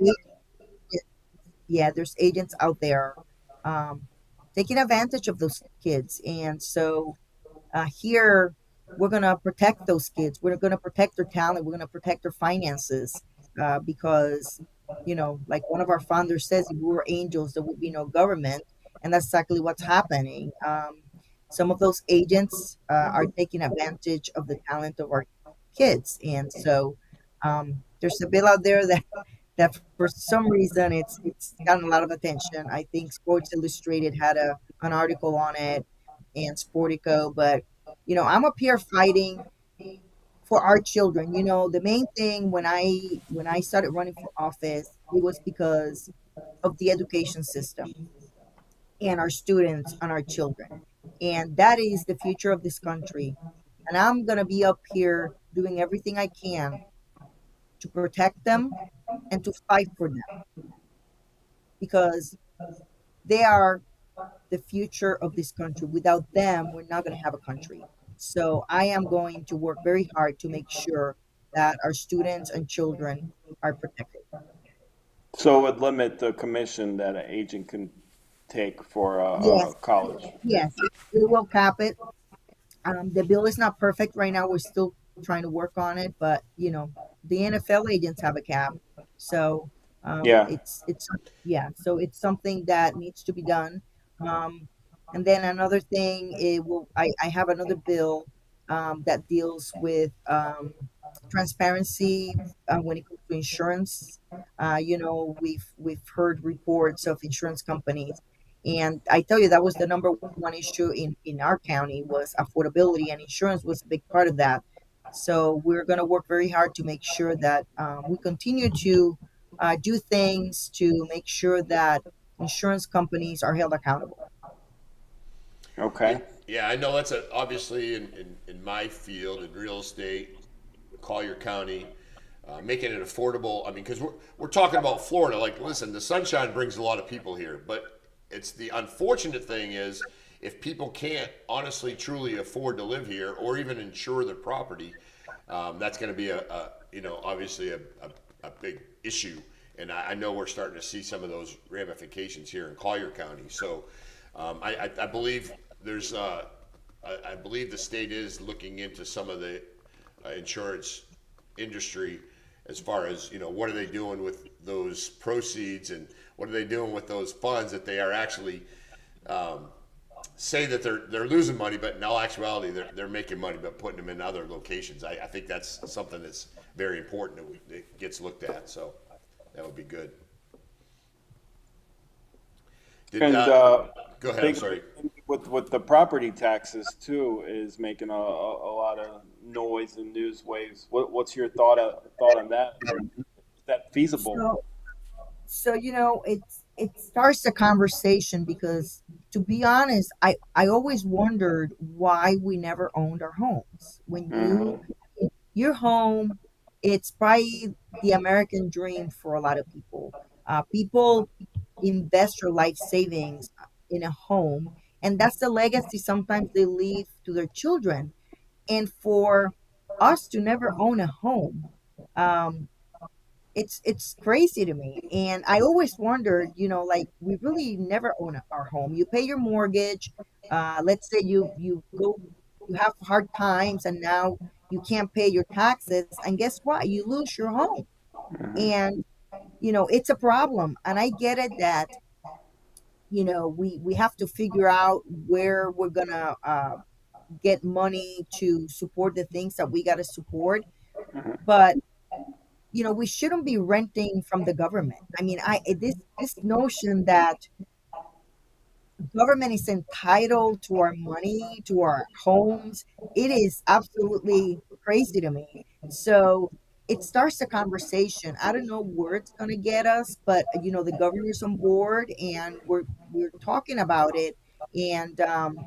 there's agents out there um, taking advantage of those kids. And so here, we're going to protect those kids. We're going to protect their talent. We're going to protect their finances because, like one of our founders says, if we were angels, there would be no government. And that's exactly what's happening. Some of those agents are taking advantage of the talent of our kids. And so there's a bill out there that for some reason it's gotten a lot of attention. I think Sports Illustrated had an article on it and Sportico, but I'm up here fighting for our children. The main thing when I started running for office, it was because of the education system and our students and our children. And that is the future of this country. And I'm going to be up here doing everything I can to protect them and to fight for them because they are the future of this country. Without them, we're not going to have a country. So I am going to work very hard to make sure that our students and children are protected. So it would limit the commission that an agent can take for Yes, a college. yes, it will cap it. The bill is not perfect right now. We're still trying to work on it, but the NFL agents have a cap, so Yeah. it's yeah, so it's something that needs to be done. Um, and then another thing, I have another bill that deals with transparency when it comes to insurance. We've heard reports of insurance companies, and I tell you that was the number one issue in our county was affordability, and insurance was a big part of that. So we're going to work very hard to make sure that we continue to do things to make sure that insurance companies are held accountable. Yeah, Okay. yeah, I know that's obviously in my field in real estate, Collier County, making it affordable. I mean, because we're talking about Florida. Like, listen, the sunshine brings a lot of people here, but it's the unfortunate thing is if people can't honestly, truly afford to live here or even insure their property, that's going to be obviously a big issue. And I know we're starting to see some of those ramifications here in Collier County. So I believe there's, I believe the state is looking into some of the insurance industry as far as what are they doing with those proceeds and what are they doing with those funds that they are actually say that they're losing money, but in all actuality they're making money, but putting them in other locations. I think that's something that's very important that gets looked at. So that would be good. Did And go ahead? I'm big sorry. with the property taxes too is making a lot of noise and news waves. What's your thought on that? Is that feasible? So, it starts the conversation because, to be honest, I always wondered why we never owned our homes. When Hmm. your home, it's probably the American dream for a lot of people. People invest their life savings in a home, and that's the legacy sometimes they leave to their children. And for us to never own a home, um, it's crazy to me. And I always wondered, like we really never own our home. You pay your mortgage. Let's say you have hard times, and now you can't pay your taxes, and guess what? You lose your home, and it's a problem. And I get it that we have to figure out where we're gonna get money to support the things that we got to support, but we shouldn't be renting from the government. I mean, this notion that government is entitled to our money, to our homes, it is absolutely crazy to me. So it starts a conversation. I don't know where it's going to get us, but the governor's on board, and we're talking about it. And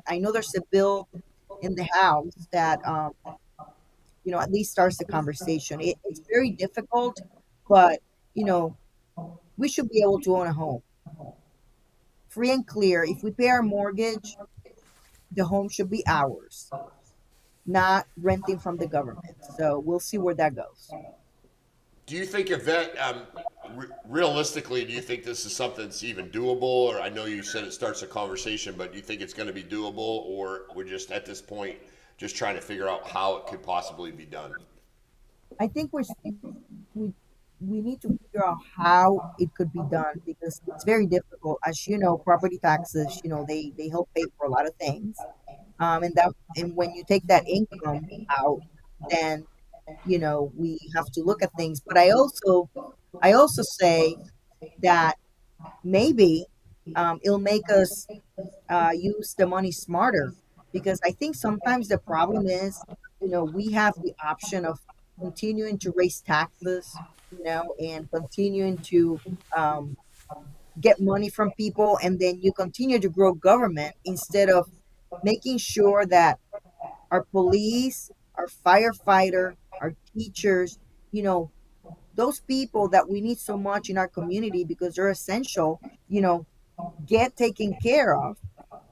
I know there's a bill in the house that at least starts the conversation. It's very difficult, but you know, we should be able to own a home, free and clear. If we pay our mortgage, the home should be ours, not renting from the government. So we'll see where that goes. Do you think, Yvette, realistically, do you think this is something that's even doable? Or I know you said it starts a conversation, but do you think it's going to be doable, or we're just at this point just trying to figure out how it could possibly be done? I think we we need to figure out how it could be done because it's very difficult. As you know, property taxes, they help pay for a lot of things. And when you take that income out, then we have to look at things. But I also say that maybe it'll make us use the money smarter because I think sometimes the problem is, we have the option of continuing to raise taxes, and continuing to get money from people, and then you continue to grow government instead of making sure that our police, our firefighter, our teachers, you know, those people that we need so much in our community because they're essential, get taken care of.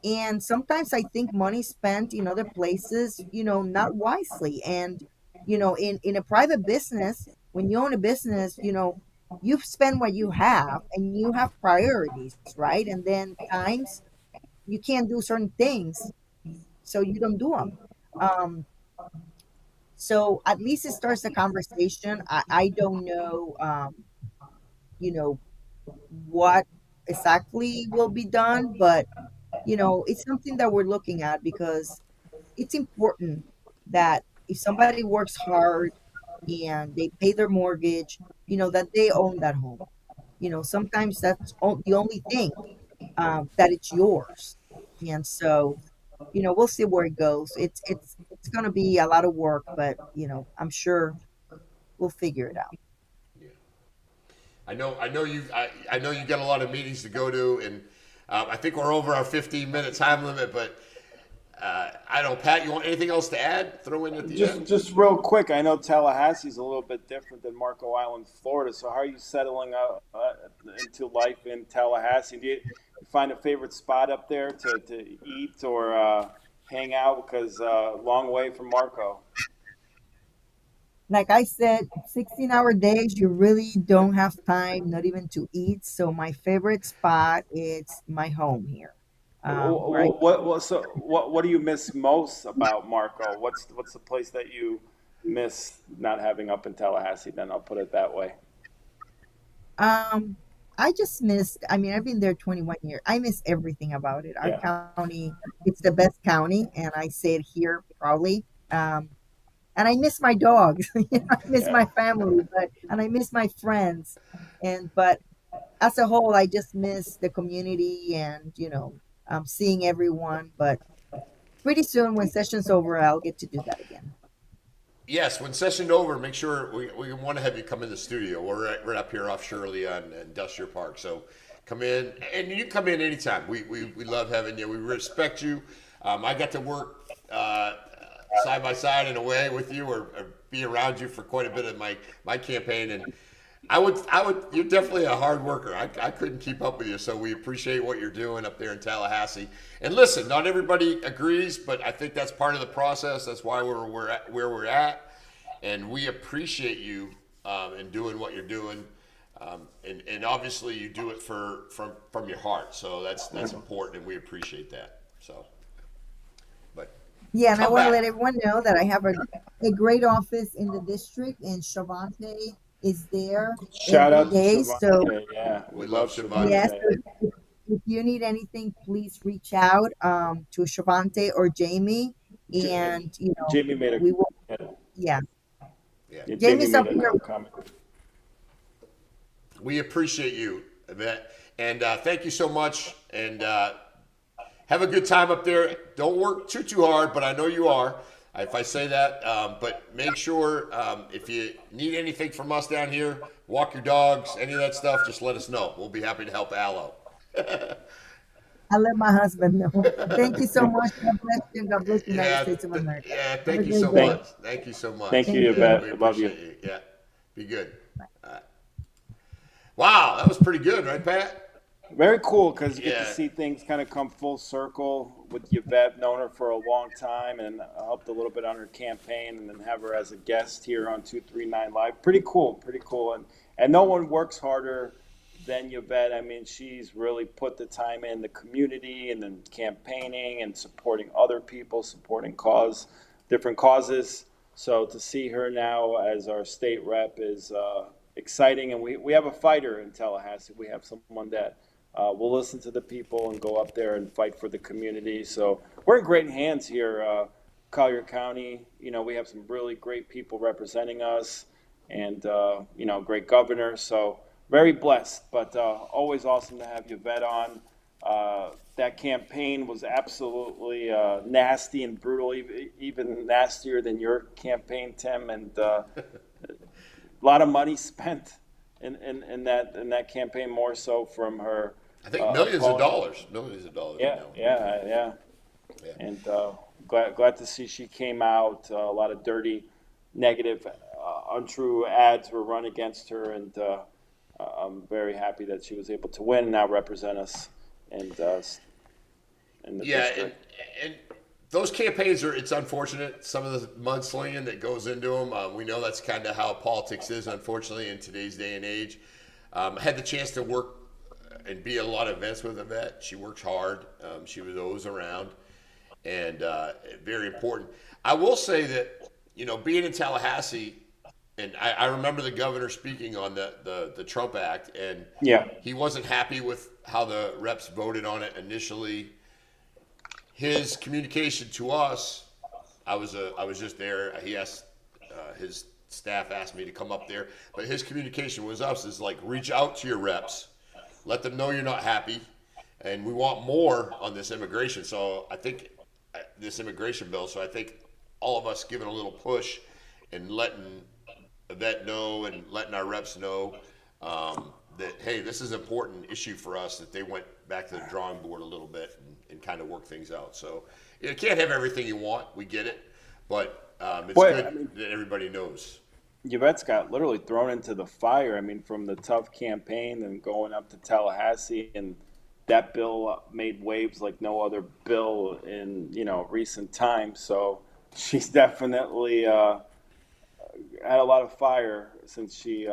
And sometimes I think money spent in other places, not wisely. And, in a private business, when you own a business, you spend what you have and you have priorities, right? And then times you can't do certain things, so you don't do them. Um, so at least it starts the conversation. I don't know, you know, what exactly will be done, but it's something that we're looking at because it's important that if somebody works hard and they pay their mortgage, that they own that home. Sometimes that's the only thing that it's yours. And so, we'll see where it goes. It's going to be a lot of work, but I'm sure we'll figure it out. Yeah. I know you got a lot of meetings to go to, and I think we're over our 15-minute time limit. But I don't, Pat. You want anything else to add? Throw in at the end. Just real quick, I know Tallahassee's a little bit different than Marco Island, Florida. So how are you settling out into life in Tallahassee? Do you find a favorite spot up there to eat or hang out? Because long way from Marco. Like I said, 16-hour days, you really don't have time, not even to eat. So my favorite spot is my home here. Right. What do you miss most about Marco? What's the place that you miss not having up in Tallahassee? Then I'll put it that way. I just missed, I mean, I've been there 21 years. I miss everything about it. Our Yeah. county, it's the best county, and I say it here proudly. And I miss my dogs. I miss Yeah. my family, and I miss my friends. But as a whole, I just miss the community and, seeing everyone. But pretty soon, when session's over, I'll get to do that again. Yes, when session over, make sure we want to have you come in the studio. We're up here off Shirley on Industrial Park, so come in, and you come in anytime. We love having you. We respect you. I got to work side by side in a way with you, or be around you for quite a bit of my campaign, and I would you're definitely a hard worker. I couldn't keep up with you, so we appreciate what you're doing up there in Tallahassee. And listen, not everybody agrees, but I think that's part of the process. That's why we're at where we're at, and we appreciate you in doing what you're doing. And obviously you do it from your heart, so that's important, and we appreciate that. So, but Yeah, and I come want to back. let everyone know that I have a great office in the district, and Shavante is there Shout every out to day. So, Shavante. Yeah, We we love love Shavante. yes, Shavante. if you need anything, please reach out to Shavante or Jamie, J- and Jamie made we will. yeah, Yeah, Yeah, yeah, Jamie Jamie's made up a here. comment. we appreciate you, Yvette, and thank you so much. And have a good time up there. Don't work too hard, but I know you are. If I say that, but make sure if you need anything from us down here, walk your dogs, any of that stuff, just let us know. We'll be happy to help Aloe. I'll let my husband know. Thank you so much. God bless you. And God bless the United Yeah, States of America. yeah. Have a Thank you great so day. much. Thank you so Thank much. you, Thank Yeah, you. we Yvette. Love you. appreciate you. Yeah, be good. Wow, that was pretty good, right, Pat? Very cool because you get to Yeah, see things kind of come full circle with Yvette. Known her for a long time and helped a little bit on her campaign, and then have her as a guest here on 239 Live. Pretty cool, pretty cool. And no one works harder than Yvette. I mean, she's really put the time in the community and then campaigning and supporting other people, supporting different causes. So to see her now as our state rep is exciting. And we have a fighter in Tallahassee. We have someone that we'll listen to the people and go up there and fight for the community. So we're in great hands here, Collier County. You know, we have some really great people representing us, and great governor. So very blessed. But always awesome to have Yvette on. That campaign was absolutely nasty and brutal, even nastier than your campaign, Tim. And a lot of money spent in that campaign, more so from her. I think millions of opponent. dollars. Millions of dollars. Yeah, yeah. Yeah. And glad to see she came out. A lot of dirty, negative, untrue ads were run against her, and I'm very happy that she was able to win and now represent us in the district. And those campaigns it's unfortunate, some of the mudslinging that goes into them. We know that's kind of how politics is, unfortunately, in today's day and age. I had the chance to work and be at a lot of events with Yvette. She works hard. She was always around, and very important. I will say that, being in Tallahassee, and I remember the governor speaking on the Trump Act, and he wasn't happy with how the reps voted on it initially. His communication to us, I was just there. He asked his staff asked me to come up there, but his communication was us is like, reach out to your reps, let them know you're not happy, and we want more on this immigration. So I think this immigration bill. So I think all of us giving a little push and letting Yvette know and letting our reps know that, hey, this is an important issue for us, that they went back to the drawing board a little bit and kind of work things out. So you can't have everything you want. We get it. But it's good that everybody knows. Yvette's got literally thrown into the fire. I mean, from the tough campaign and going up to Tallahassee, and that bill made waves like no other bill in, recent times. So she's definitely had a lot of fire since she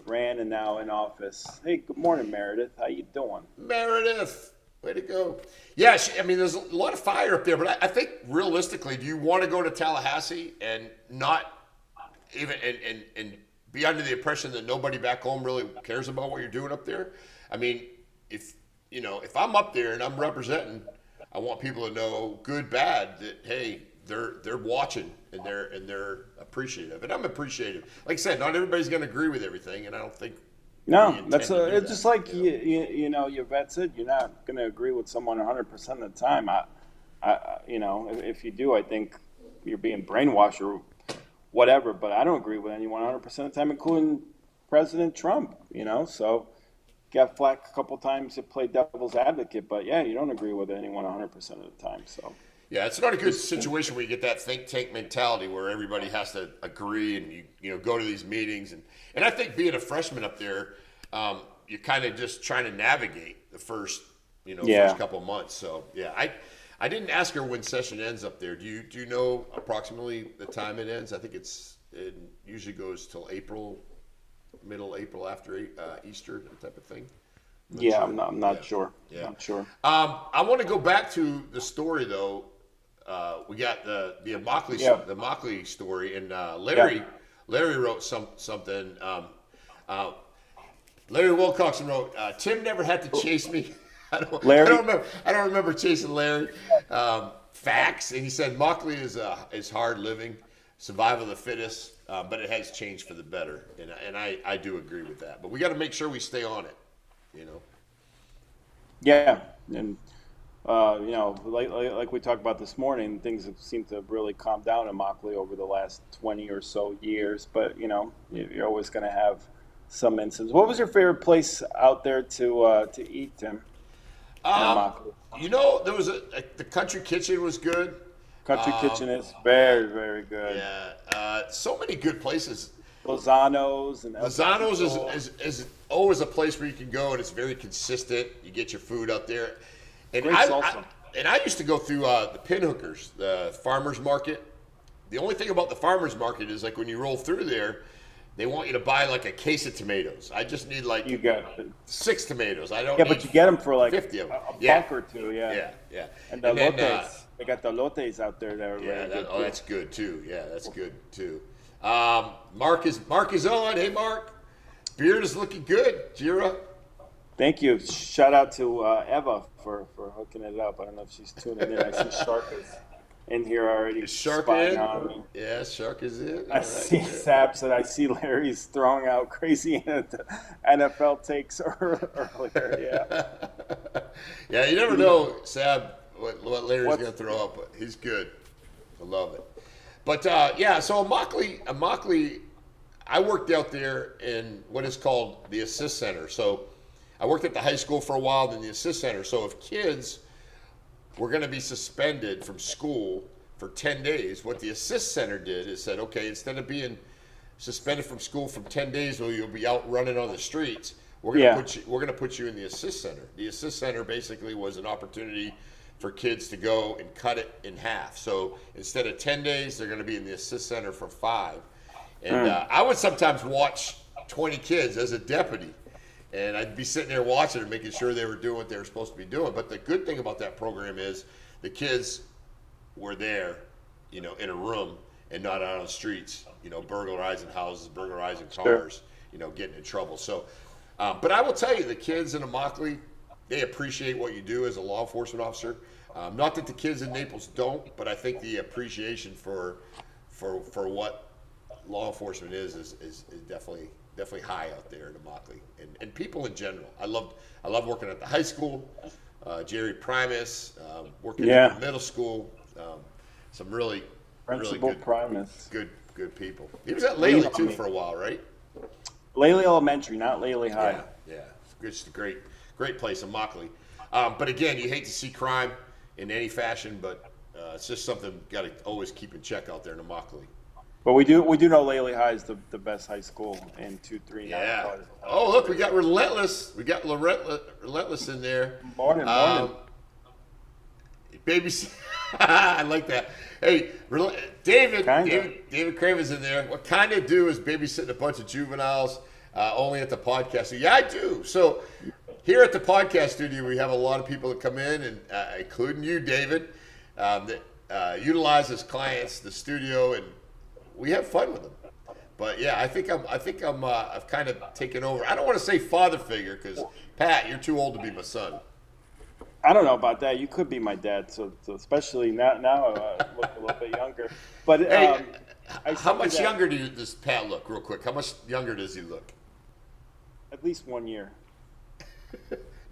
ran and now in office. Hey, good morning, Meredith. How you doing? Meredith, way to go. Yeah, there's a lot of fire up there, but I think realistically, do you want to go to Tallahassee and not even and be under the impression that nobody back home really cares about what you're doing up there? I mean, if I'm up there and I'm representing, I want people to know, good, bad, that hey, they're watching and they're appreciative, and I'm appreciative. Like I said, not everybody's going to agree with everything, and I don't think. No, it's just like Yvette said, you're not going to agree with someone 100% of the time. If you do, I think you're being brainwashed or whatever. But I don't agree with anyone 100% of the time, including President Trump. So got flack a couple times to play devil's advocate, but yeah, you don't agree with anyone 100% of the time. So. Yeah, it's not a good situation where you get that think tank mentality where everybody has to agree and you go to these meetings and I think being a freshman up there, you're kind of just trying to navigate the first first couple of months. So yeah, I didn't ask her when session ends up there. Do you know approximately the time it ends? I think it usually goes till April, middle April after Easter, that type of thing. I'm not sure. Yeah. Not sure. I want to go back to the story though. We got the Immokalee story, and Larry wrote something. Larry Wilcoxon wrote, "Tim never had to chase me." I don't remember chasing Larry. Facts, and he said Immokalee is hard living, survival of the fittest, but it has changed for the better, and I do agree with that. But we got to make sure we stay on it. Yeah, and like we talked about this morning, things have seemed to have really calmed down in Immokalee over the last 20 or so years. But you're always going to have some incidents. What was your favorite place out there to eat, Tim? There was the Country Kitchen was good. Country Kitchen is very, very good. Yeah, so many good places. Lozano's and Lozano's is always a place where you can go, and it's very consistent. You get your food up there. And Great salsa. I used to go through the Pinhookers, the farmers market. The only thing about the farmers market is like when you roll through there, they want you to buy like a case of tomatoes. I just need like You got 6 tomatoes. I don't. Yeah, need but you get them for like 50 of them. a Yeah. buck or two, yeah. Yeah. And the then, lotes, they got the lotes out there that are really good. oh, that's good too. Yeah, that's good too. Mark is on. Hey, Mark. Beard is looking good. Jira. Thank you. Shout out to Eva for hooking it up. I don't know if she's tuning in. I see Shark is in here already. Is Shark spying in? on me. Yeah, Shark is in. I see Sap said I see Larry's throwing out crazy NFL takes earlier. Yeah. Yeah, you never know, Sab, what Larry's going to throw up, but he's good. I love it. But, so Immokalee, I worked out there in what is called the Assist Center. So I worked at the high school for a while, then the Assist Center. So if kids were going to be suspended from school for 10 days, what the Assist Center did is said, okay, instead of being suspended from school for 10 days where you'll be out running on the streets, we're going to put you in the Assist Center. The Assist Center basically was an opportunity for kids to go and cut it in half. So instead of 10 days, they're going to be in the Assist Center for 5. And I would sometimes watch 20 kids as a deputy. And I'd be sitting there watching and making sure they were doing what they were supposed to be doing. But the good thing about that program is the kids were there, in a room and not out on the streets, burglarizing houses, burglarizing cars, getting in trouble. So, but I will tell you, the kids in Immokalee, they appreciate what you do as a law enforcement officer. Not that the kids in Naples don't, but I think the appreciation for what law enforcement is definitely high out there in Immokalee, and people in general. I love working at the high school, Jerry Primus, working at the middle school. Some really Principal good, Primus. good people. He was at Lely too for a while, right? Lely Elementary, not Lely High. Yeah. It's just a great place in Immokalee. But again, you hate to see crime in any fashion, but it's just something you got to always keep in check out there in Immokalee. But we do know Lely High is the best high school in 239. Yeah. Oh, look, we got Relentless. We got Relentless in there. Morning. Baby, I like that. Hey, David Craven's in there. What kind of do is babysitting a bunch of juveniles only at the podcast? So, yeah, I do. So here at the podcast studio, we have a lot of people that come in, and including you, David, that utilize as clients the studio, and we have fun with them. But yeah, I think I've kind of taken over. I don't want to say father figure because Pat, you're too old to be my son. I don't know about that. You could be my dad, so especially now I look a little bit younger. But hey, how much younger does Pat look? Real quick, how much younger does he look? At least 1 year.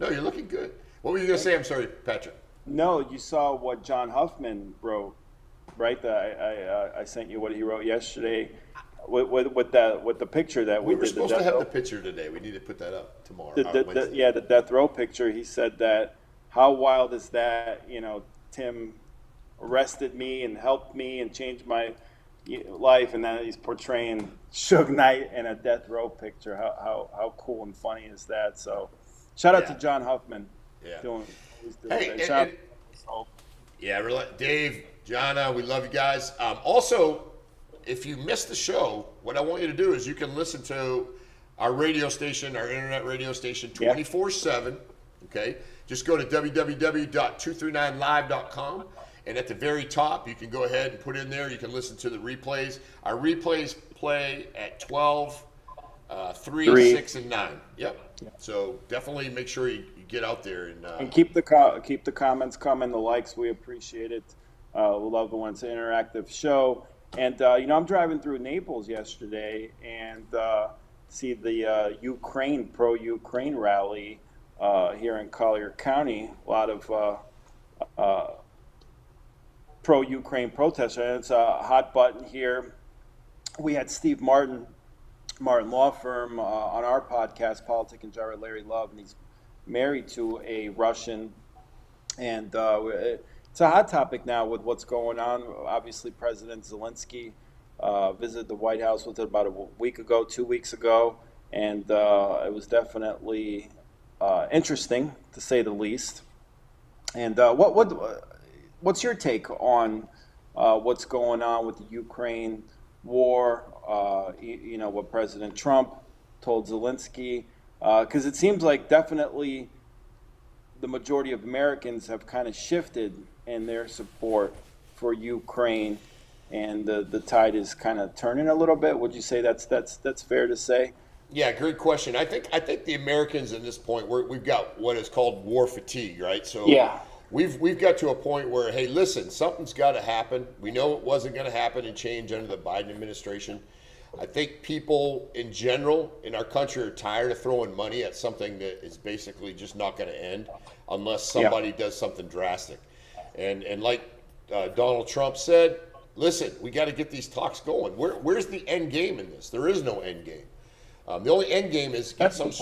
No, you're looking good. What were you gonna say? I'm sorry, Patrick. No, you saw what John Huffman wrote, right? I sent you what he wrote yesterday with the picture that we did. We're supposed to have the picture today. We need to put that up tomorrow. The death row picture. He said that. How wild is that? Tim arrested me and helped me and changed my life, and then he's portraying Suge Knight in a death row picture. How cool and funny is that? So, shout out to John Huffman. Yeah. Dave, Jonna, we love you guys. Also, if you missed the show, what I want you to do is you can listen to our radio station, our internet radio station, 24/7. Okay. Just go to www.239live.com, and at the very top, you can go ahead and put in there. You can listen to the replays. Our replays play at 12, 3, 6, and 9. Yep. So definitely make sure you get out there and keep the comments coming, the likes. We appreciate it. We love the ones. Interactive show, and I'm driving through Naples yesterday and see the pro-Ukraine rally. Here in Collier County, a lot of pro-Ukraine protesters. And it's a hot button here. We had Steve Martin Law Firm, on our podcast, Politic and Jira, Larry Love, and he's married to a Russian And it's a hot topic now with what's going on. Obviously, President Zelensky visited the White House, was it about a week ago, 2 weeks ago, and it was definitely interesting to say the least. And what's your take on what's going on with the Ukraine war? What President Trump told Zelensky, because it seems like definitely the majority of Americans have kind of shifted in their support for Ukraine, and the tide is kind of turning a little bit. Would you say that's fair to say? Yeah, great question. I think the Americans at this point we've got what is called war fatigue, right? So Yeah. we've got to a point where, hey, listen, something's got to happen. We know it wasn't going to happen and change under the Biden administration. I think people in general in our country are tired of throwing money at something that is basically just not going to end unless somebody does something drastic. And like Donald Trump said, listen, we got to get these talks going. Where's the end game in this? There is no end game. The only end game is get That's the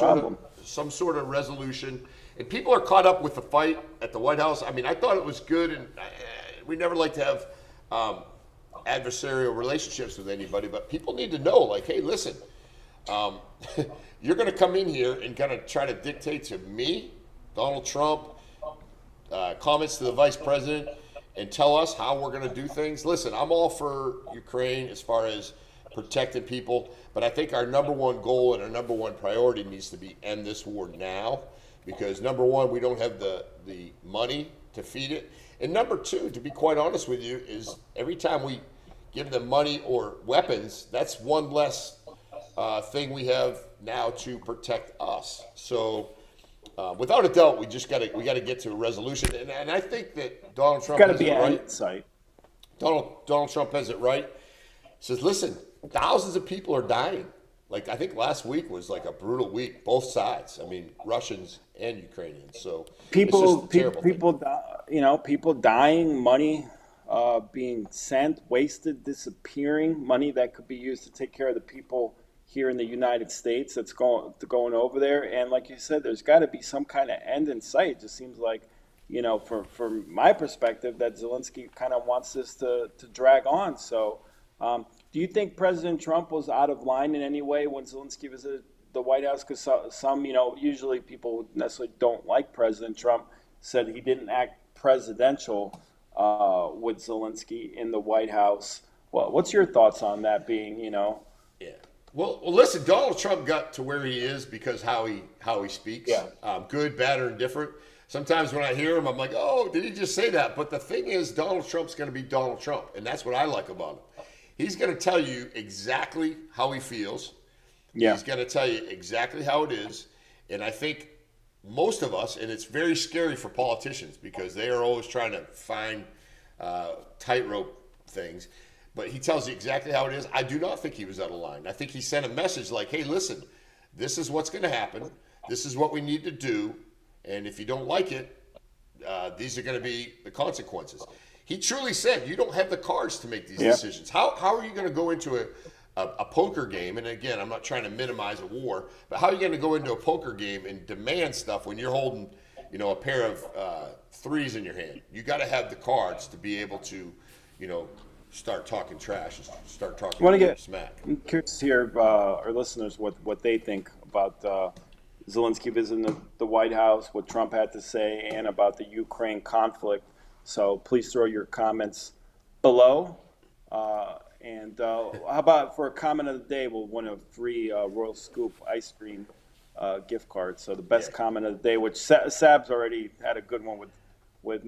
some sort of resolution. And people are caught up with the fight at the White House. I mean, I thought it was good, and we never like to have adversarial relationships with anybody, but people need to know, like, hey, listen, you're going to come in here and kind of try to dictate to me, Donald Trump, comments to the vice president, and tell us how we're going to do things. Listen, I'm all for Ukraine as far as protecting people, but I think our number one goal and our number one priority needs to be end this war now, because number one, we don't have the money to feed it, and number two, to be quite honest with you, is every time we give them money or weapons, that's one less thing we have now to protect us. So without a doubt, we got to get to a resolution, and I think that Donald Trump has it right. Sight. Donald Trump has it right. He says, listen, thousands of people are dying. Like, I think last week was like a brutal week, both sides. I mean, Russians and Ukrainians. So People dying, money being sent, wasted, disappearing, money that could be used to take care of the people here in the United States that's going over there. And like you said, there's got to be some kind of end in sight. It just seems like, from my perspective, that Zelensky kind of wants this to drag on. So do you think President Trump was out of line in any way when Zelensky visited the White House? Because some, usually people who necessarily don't like President Trump said he didn't act presidential with Zelensky in the White House. Well, what's your thoughts on that being, Yeah. Well, listen, Donald Trump got to where he is because how he speaks. Yeah. Good, bad, or indifferent. Sometimes when I hear him, I'm like, oh, did he just say that? But the thing is, Donald Trump's going to be Donald Trump, and that's what I like about him. He's going to tell you exactly how he feels. Yeah. He's going to tell you exactly how it is. And I think most of us, and it's very scary for politicians because they are always trying to find tightrope things, but he tells you exactly how it is. I do not think he was out of line. I think he sent a message like, hey, listen, this is what's going to happen. This is what we need to do. And if you don't like it, these are going to be the consequences. He truly said, you don't have the cards to make these decisions. How are you going to go into a poker game? And again, I'm not trying to minimize a war, but how are you going to go into a poker game and demand stuff when you're holding, a pair of threes in your hand? You got to have the cards to be able to, start talking trash, start talking smack. I'm curious to hear our listeners what they think about Zelensky visiting the White House, what Trump had to say, and about the Ukraine conflict. So please throw your comments below. And how about for a comment of the day, we'll win a free Royal Scoop ice cream gift card. So the best comment of the day, which Sab's already had a good one with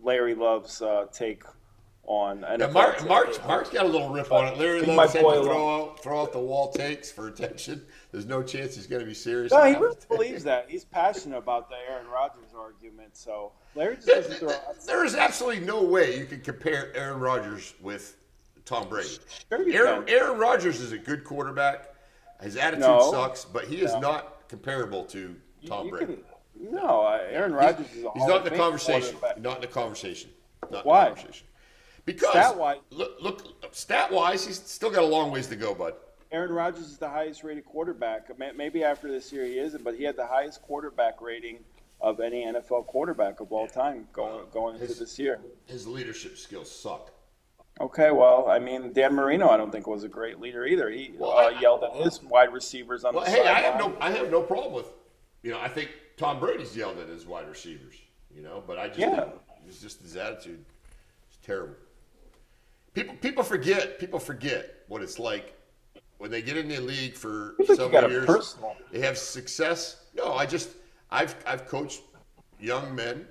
Larry Love's take on NFL. Mark's got a little rip on it. Larry Love said to throw out the wall takes for attention. There's no chance he's going to be serious. No, he really believes that. He's passionate about the Aaron Rodgers argument. So Larry just doesn't throw out. There is absolutely no way you can compare Aaron Rodgers with Tom Brady. Sure Aaron Rodgers is a good quarterback. His attitude sucks, but he is not comparable to Tom Brady. Aaron Rodgers is a He's not in the conversation. Not in the conversation. Why? In the conversation. Because stat-wise, he's still got a long ways to go, bud. Aaron Rodgers is the highest rated quarterback. Maybe after this year he isn't, but he had the highest quarterback rating of any NFL quarterback of all time going into this year. His leadership skills suck. Okay, well, I mean, Dan Marino, I don't think was a great leader either. He yelled at his wide receivers on the Hey, sideline. I have no problem with, I think Tom Brady's yelled at his wide receivers, but I just think it's just his attitude. It's terrible. People forget what it's like when they get in the league for several years. Personal. They have success. No, I've coached young men,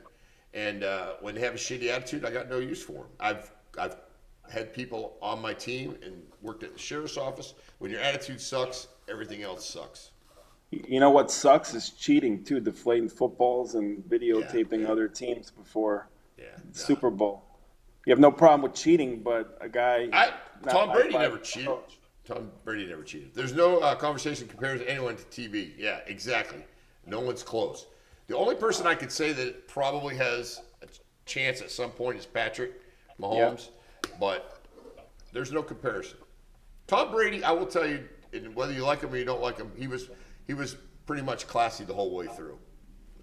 and when they have a shitty attitude, I got no use for them. I've had people on my team and worked at the sheriff's office. When your attitude sucks, everything else sucks. You know what sucks is cheating too, deflating footballs and videotaping other teams before Super Bowl. You have no problem with cheating, but a guy. Tom Brady never cheated. Tom Brady never cheated. There's no conversation compared to anyone to TV. Yeah, exactly. No one's close. The only person I could say that probably has a chance at some point is Patrick Mahomes, but there's no comparison. Tom Brady, I will tell you, and whether you like him or you don't like him, he was pretty much classy the whole way through,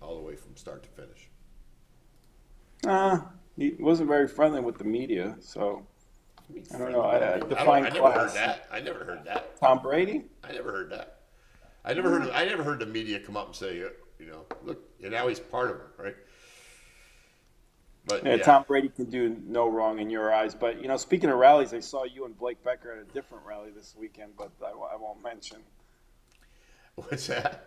all the way from start to finish. He wasn't very friendly with the media, so I don't know. I never heard that. Tom Brady? I never heard that. I never heard the media come up and say, look, and now he's part of it, right? But Tom Brady can do no wrong in your eyes. But speaking of rallies, I saw you and Blake Becker at a different rally this weekend, but I won't mention. What's that?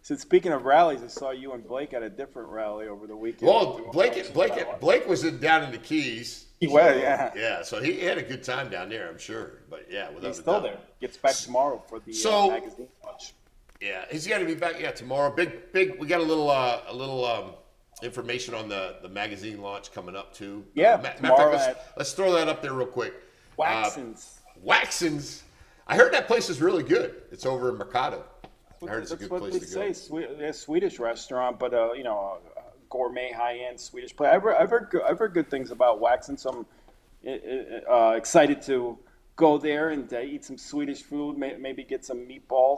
So speaking of rallies, I saw you and Blake at a different rally over the weekend. Well, Blake was down in the Keys. Yeah, so he had a good time down there, I'm sure. But he's still there. Gets back tomorrow for the magazine launch. Yeah, he's got to be back. Yeah, tomorrow. Big. We got a little information on the magazine launch coming up too. Yeah, tomorrow. Let's throw that up there real quick. Waxon's. I heard that place is really good. It's over in Mercado. I heard it's a good place to go. That's what they say. They're a Swedish restaurant, but a gourmet, high-end Swedish place. I've heard good things about Waxon, so I'm excited to go there and eat some Swedish food. Maybe get some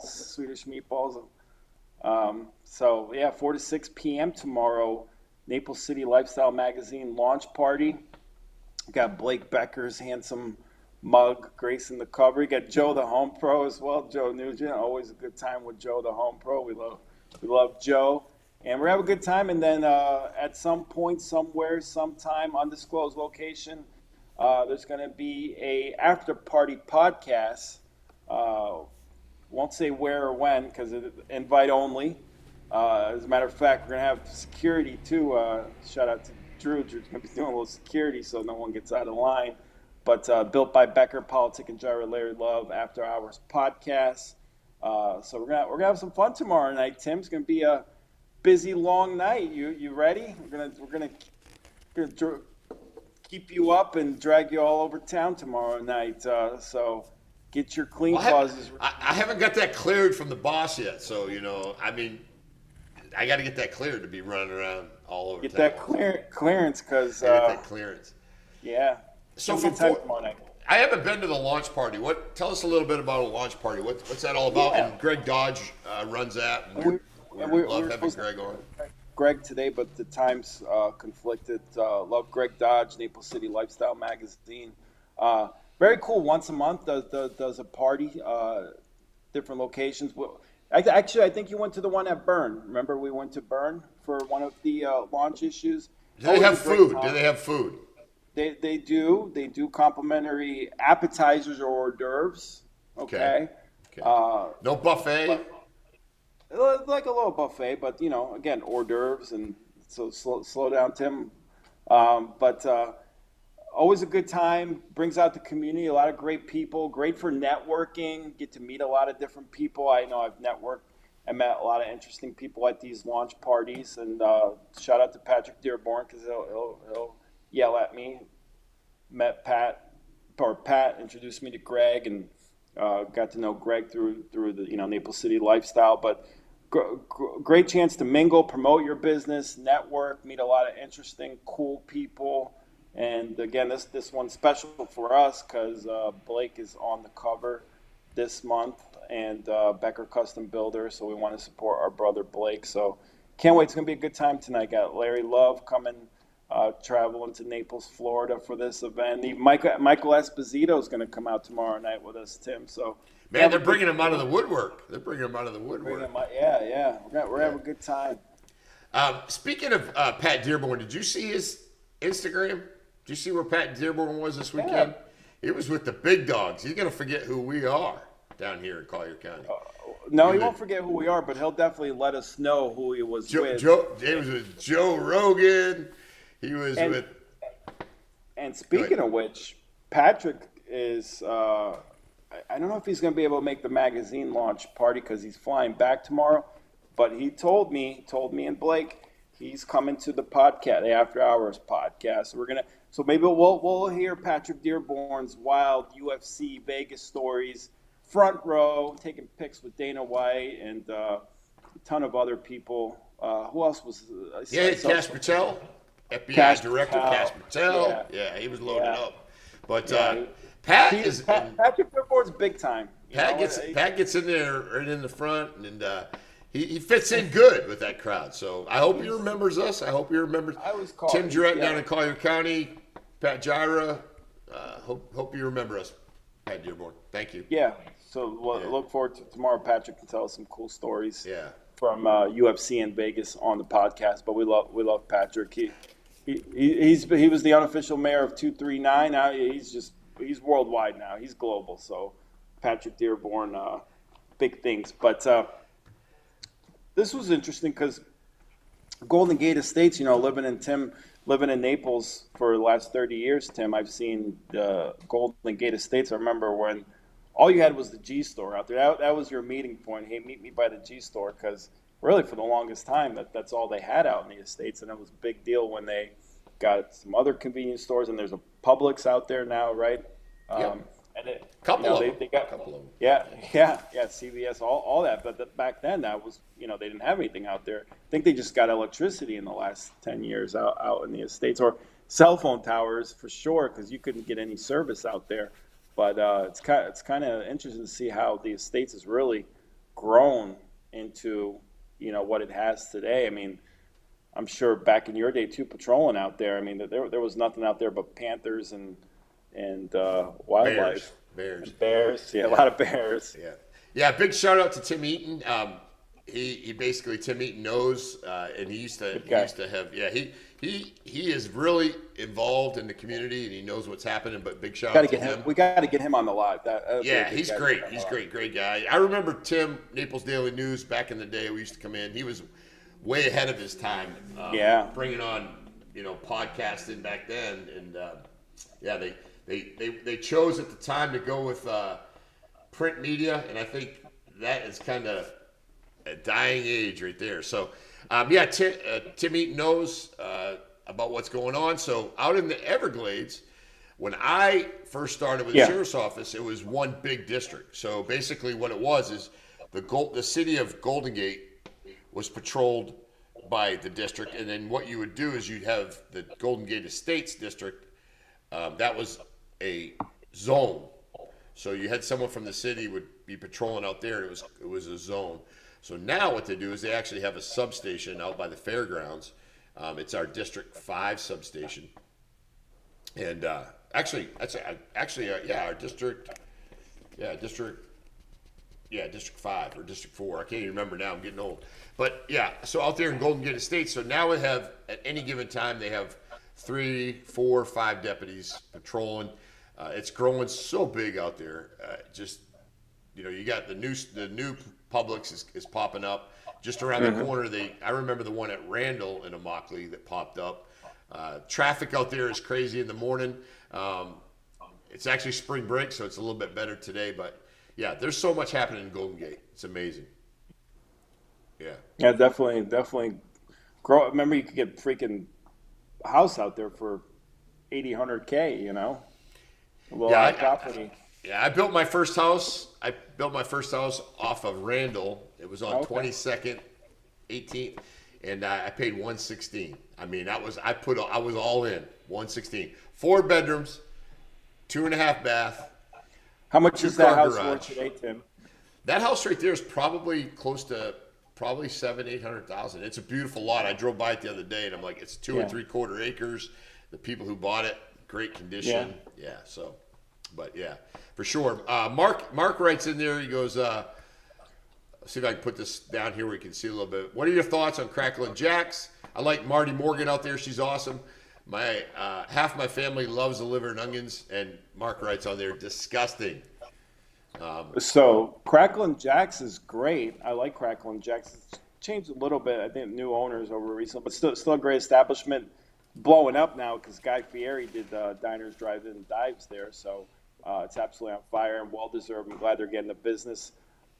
Swedish meatballs. 4 to 6 p.m. tomorrow, Naples City Lifestyle Magazine launch party. Got Blake Becker's handsome mug gracing the cover. You got Joe the Home Pro as well. Joe Nugent, always a good time with Joe the Home Pro. We love Joe, and we're having a good time. And then at some point, somewhere, sometime, undisclosed location, there's going to be a after party podcast. Won't say where or when because invite only. As a matter of fact, we're going to have security too. Shout out to Drew. Drew's going to be doing a little security so no one gets out of line. But built by Becker, Politic and Jira, Larry Love, After Hours podcast. So we're gonna have some fun tomorrow night. Tim, it's gonna be a busy, long night. You ready? We're gonna keep you up and drag you all over town tomorrow night. So get your clean closets. I haven't got that cleared from the boss yet. So I got to get that cleared to be running around all over. Get that clearance because. Get that clearance. Yeah. So I haven't been to the launch party. Tell us a little bit about a launch party. What's that all about? Yeah. And Greg Dodge runs that. And we love having Greg on. Greg today, but the times conflicted. Love Greg Dodge, Naples City Lifestyle Magazine. Very cool. Once a month does a party, different locations. Actually, I think you went to the one at Bern. Remember we went to Bern for one of the launch issues? Do they have food? Do they have food? They do complimentary appetizers or hors d'oeuvres. Okay. No buffet. Like a little buffet, but again, hors d'oeuvres, and so slow down, Tim. But always a good time. Brings out the community. A lot of great people. Great for networking. Get to meet a lot of different people. I know I've networked and met a lot of interesting people at these launch parties. And shout out to Patrick Dearborn because he'll yell at me. Met Pat introduced me to Greg, and got to know Greg through the Naples City Lifestyle. But great chance to mingle, promote your business, network, meet a lot of interesting, cool people. And again, this one's special for us because Blake is on the cover this month, and Becker Custom Builder. So we want to support our brother Blake. So can't wait. It's going to be a good time tonight. Got Larry Love coming, traveling to Naples, Florida for this event. Michael Esposito is going to come out tomorrow night with us, Tim. So, Man, they're bringing him out of the woodwork. Yeah. We're having a good time. Speaking of Pat Dearborn, did you see his Instagram? Did you see where Pat Dearborn was this weekend? He was with the big dogs. He's going to forget who we are down here in Collier County. No, he won't forget who we are, but he'll definitely let us know who he was with. He was with Joe Rogan. He was with. And speaking of which, Patrick is. I don't know if he's going to be able to make the magazine launch party because he's flying back tomorrow. But he told me and Blake, he's coming to the podcast, the After Hours podcast. So maybe we'll hear Patrick Dearborn's wild UFC Vegas stories, front row, taking pics with Dana White and a ton of other people. Who else was? Cash Patel, FBI Director Cash Patel. Yeah, he was loaded up. But Patrick Dearborn's big time. Pat gets in there right in the front, and he fits in good with that crowd. So I hope he remembers us. I hope he remembers Tim Guerrette down in Collier County, Pat Jira. Hope you remember us, Pat Dearborn. Thank you. Yeah. So look forward to tomorrow. Patrick can tell us some cool stories. Yeah. From UFC in Vegas on the podcast. But we love Patrick. He was the unofficial mayor of 239. Now he's worldwide now. He's global. So Patrick Dearborn, big things. But this was interesting because Golden Gate Estates, living in Naples for the last 30 years, Tim, I've seen Golden Gate Estates. I remember when all you had was the G store out there. That was your meeting point. Hey, meet me by the G store, because really for the longest time that's all they had out in the Estates, and it was a big deal when they got some other convenience stores, and there's a Publix out there now, right? And they got a couple of them. Yeah, CVS, all that. But back then, that was, they didn't have anything out there. I think they just got electricity in the last 10 years out in the Estates, or cell phone towers for sure, because you couldn't get any service out there. But it's kind of interesting to see how the Estates has really grown into, what it has today. I mean, I'm sure back in your day too, patrolling out there. I mean, there was nothing out there but panthers and wildlife. Bears. Yeah, a lot of bears. Yeah. Big shout out to Tim Eaton. He basically, Tim Eaton knows, and he used to have. Yeah, he is really involved in the community, and he knows what's happening. But big shout out to him. We got to get him on the live. He's great. He's great guy. I remember Tim, Naples Daily News back in the day. We used to come in. He was way ahead of his time. Bringing on podcasting back then, and They chose at the time to go with print media, and I think that is kind of a dying age right there. So, Tim Eaton knows about what's going on. So out in the Everglades, when I first started with the sheriff's office, it was one big district. So basically what it was is the city of Golden Gate was patrolled by the district, and then what you would do is you'd have the Golden Gate Estates district. That was a zone. So you had someone from the city would be patrolling out there, and it was a zone. So now what they do is they actually have a substation out by the fairgrounds. It's our District 5 substation. And our district, District 5 or District 4. I can't even remember now. I'm getting old. But so out there in Golden Gate Estates, so now we have, at any given time, they have 3, 4, 5 deputies patrolling. It's growing so big out there. You got the new Publix is popping up just around the corner. I remember the one at Randall in Immokalee that popped up. Traffic out there is crazy in the morning. It's actually spring break, so it's a little bit better today. But there's so much happening in Golden Gate. It's amazing. Yeah, definitely. Remember, you could get freaking house out there for $80,000, a little property. I built my first house. Off of Randall. It was on 22nd, 18th, and I paid $116. I mean, I was all in. $116. 4 bedrooms, 2.5 bath. How much is that house worth today, Tim? That house right there is probably close to probably 700,000-800,000. It's a beautiful lot. I drove by it the other day, and I'm like, it's 2 3/4 acres. The people who bought it, great condition. Yeah. So, but yeah, for sure. Mark writes in there. He goes, see if I can put this down here where you can see a little bit. What are your thoughts on Crackling Jacks? I like Marty Morgan out there. She's awesome. My half my family loves the liver and onions, and Mark writes on there, disgusting. So Crackling Jacks is great. I like Crackling Jacks. It's changed a little bit. I think new owners over recently, but still a great establishment. Blowing up now because Guy Fieri did Diners, Drive-In, Dives there. So it's absolutely on fire and well deserved. I'm glad they're getting the business.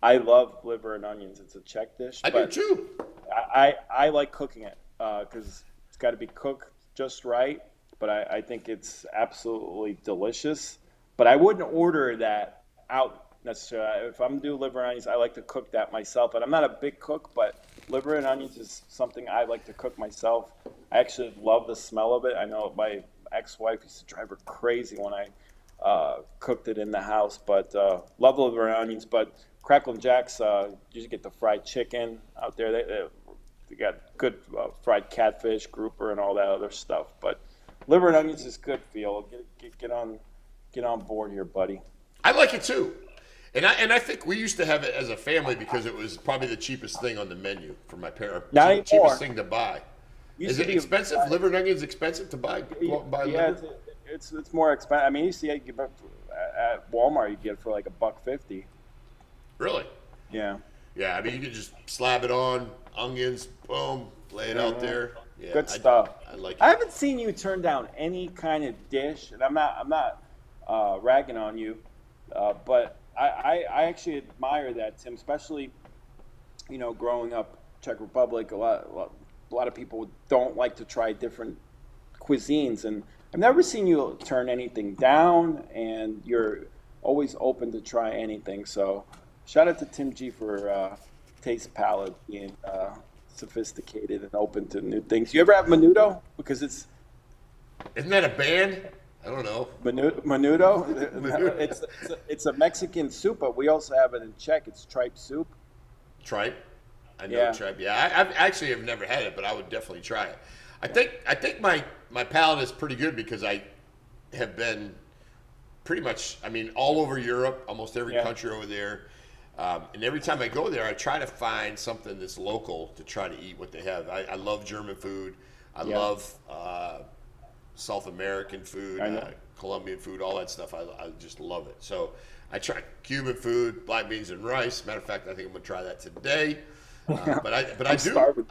I love liver and onions. It's a check dish. I do too. I like cooking it because it's got to be cooked just right. But I think it's absolutely delicious. But I wouldn't order that out necessarily. If I'm doing liver and onions, I like to cook that myself. And I'm not a big cook, but liver and onions is something I like to cook myself. I actually love the smell of it. I know my ex-wife used to drive her crazy when I cooked it in the house. But love liver and onions. But Crackling Jacks, you get the fried chicken out there. They got good fried catfish, grouper, and all that other stuff. But liver and onions is good, Phil. Get on board here, buddy. I like it too. And I think we used to have it as a family because it was probably the cheapest thing on the menu for my parents. Not anymore. Cheapest thing to buy. Is it expensive? Liver and onions expensive to buy? Go out and buy liver? It's more expensive. I mean, you see at Walmart, you get it for like $1.50. Really? Yeah. Yeah, I mean, you can just slab it on, onions, boom, lay it out there. Yeah, Good stuff. I like it. I haven't seen you turn down any kind of dish, and I'm not ragging on you, but I actually admire that, Tim, especially, growing up Czech Republic, a lot of people don't like to try different cuisines, and I've never seen you turn anything down, and you're always open to try anything. So shout out to Tim G for taste palate being sophisticated and open to new things. You ever have menudo? Because Isn't that a band? I don't know. Menudo? It's a Mexican soup, but we also have it in Czech. It's tripe soup. Tripe? I know tripe. Yeah, I actually have never had it, but I would definitely try it. I think my palate is pretty good because I have been pretty much, all over Europe, almost every country over there. And every time I go there, I try to find something that's local to try to eat what they have. I love German food. I love South American food, Colombian food, all that stuff. I just love it. So I try Cuban food, black beans and rice. Matter of fact, I think I'm gonna try that today. But I do.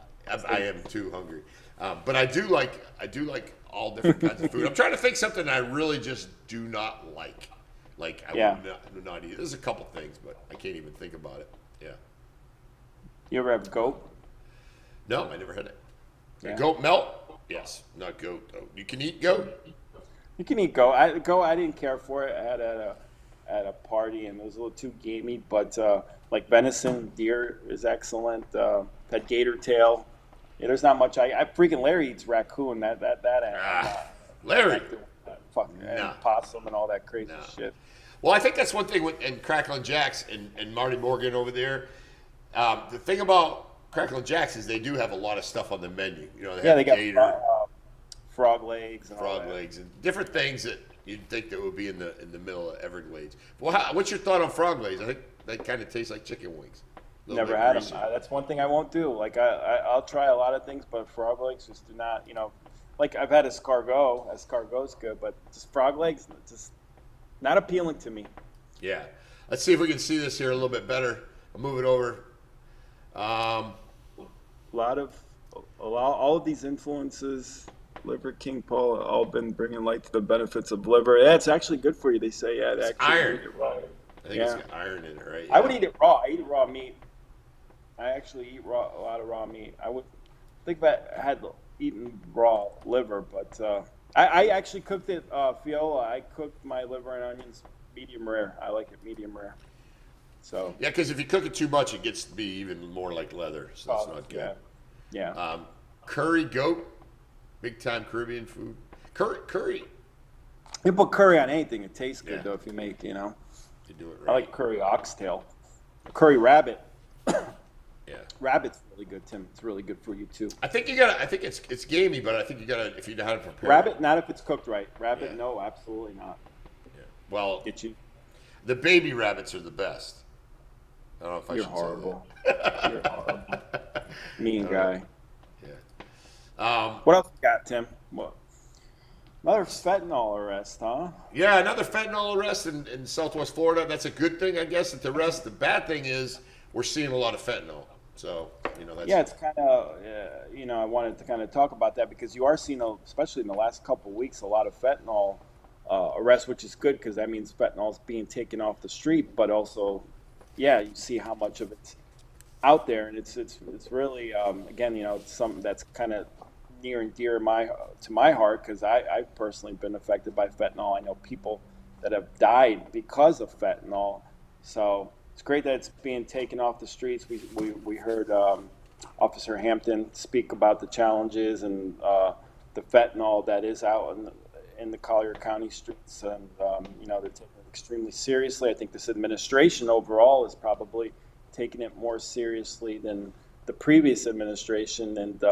I am too hungry. But I do like all different kinds of food. I'm trying to think something I really just do not like. Like I would not eat. There's a couple things, but I can't even think about it. Yeah. You ever have goat? No, I never had it. Yeah. Goat melt? Yes, not goat though. You can eat goat. You can eat goat. I didn't care for it. I had at a party and it was a little too gamey, but like venison, deer is excellent. That gator tail. Yeah, there's not much. I freaking Larry eats raccoon. Larry. And possum and all that crazy shit. Well, I think that's one thing in Crackling Jacks and Marty Morgan over there. The thing about Crackling Jacks is they do have a lot of stuff on the menu. They got gator, frog legs and different things that you'd think that would be in the middle of Everglades. Well, what's your thought on frog legs? I think they kind of taste like chicken wings. Never had them. That's one thing I won't do. Like I'll try a lot of things, but frog legs just do not. Like I've had escargot. Escargot's good, but just frog legs, just not appealing to me. Yeah. Let's see if we can see this here a little bit better. I'll move it over. All of these influences, liver, King Paul, all been bringing light to the benefits of liver. Yeah, it's actually good for you. They say it's iron. I think it's got iron in it, right? Yeah. I would eat it raw. I eat raw meat. I actually eat a lot of raw meat. I would think that I had eaten raw liver, but I actually cooked it, Fiola. I cooked my liver and onions medium rare. I like it medium rare. So yeah, because if you cook it too much, it gets to be even more like leather. So that's not good. Yeah. Curry goat, big time Caribbean food. Curry. You put curry on anything, it tastes good though. If you make, You do it right. I like curry oxtail, curry rabbit. Yeah. Rabbit's really good, Tim. It's really good for you too. I think you gotta. I think it's gamey, but I think you gotta if you know how to prepare. Rabbit, not if it's cooked right. Rabbit, Yeah. no, absolutely not. Yeah. Well, Get you. the baby rabbits are the best. I don't know if I You're should horrible. say that. You're horrible. Mean guy. Yeah. What else you got, Tim? What? Another fentanyl arrest, huh? Yeah, another fentanyl arrest in Southwest Florida. That's a good thing, I guess. At the arrest, the bad thing is we're seeing a lot of fentanyl. So that's It's kind of I wanted to kind of talk about that because you are seeing, especially in the last couple of weeks, a lot of fentanyl arrests, which is good because that means fentanyl is being taken off the street. But also, you see how much of it's out there, and it's really again, it's something that's kind of near and dear to my heart because I've personally been affected by fentanyl. I know people that have died because of fentanyl. So it's great that it's being taken off the streets. We heard Officer Hampton speak about the challenges and the fentanyl that is out in the Collier County streets, and they're taking it extremely seriously. I think this administration overall is probably taking it more seriously than the previous administration, and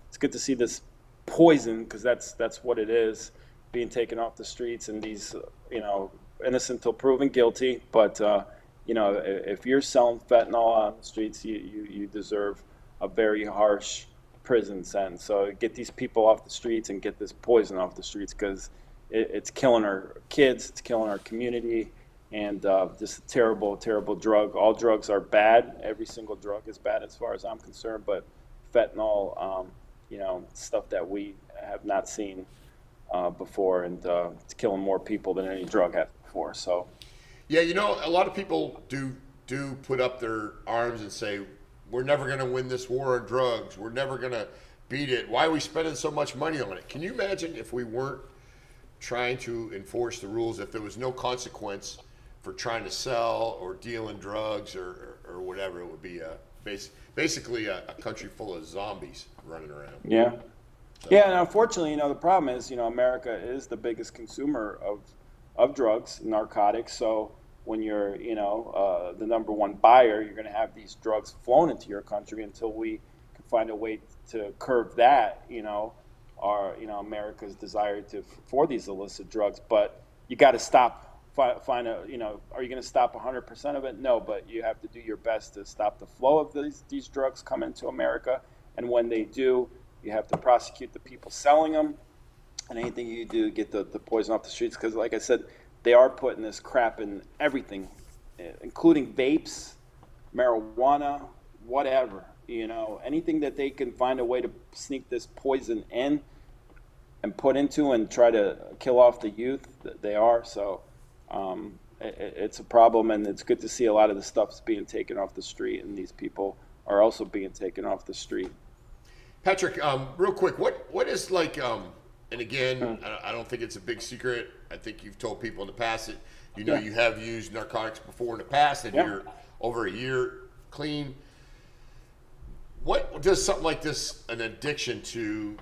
it's good to see this poison, because that's what it is, being taken off the streets, and these innocent till proven guilty. But if you're selling fentanyl on the streets, you deserve a very harsh prison sentence. So get these people off the streets and get this poison off the streets, because it's killing our kids, it's killing our community, and just a terrible, terrible drug. All drugs are bad. Every single drug is bad as far as I'm concerned, but fentanyl, stuff that we have not seen before, and it's killing more people than any drug has before. So, yeah, a lot of people do put up their arms and say, we're never going to win this war on drugs. We're never going to beat it. Why are we spending so much money on it? Can you imagine if we weren't trying to enforce the rules, if there was no consequence for trying to sell or deal in drugs or whatever? It would be basically a country full of zombies running around. Yeah. So. Yeah, and unfortunately, the problem is, America is the biggest consumer of drugs, narcotics. So when you're, the number one buyer, you're going to have these drugs flown into your country until we can find a way to curb that, America's desire for these illicit drugs. But you got to stop. Are you going to stop 100% of it? No, but you have to do your best to stop the flow of these drugs coming to America. And when they do, you have to prosecute the people selling them. And anything you do, get the poison off the streets. Because like I said, they are putting this crap in everything, including vapes, marijuana, whatever. Anything that they can find a way to sneak this poison in and put into and try to kill off the youth, they are. So it's a problem, and it's good to see a lot of the stuff's being taken off the street, and these people are also being taken off the street. Patrick, real quick, what is like, and again, I don't think it's a big secret. I think you've told people in the past that you have used narcotics before in the past, and you're over a year clean. What does something like this, an addiction to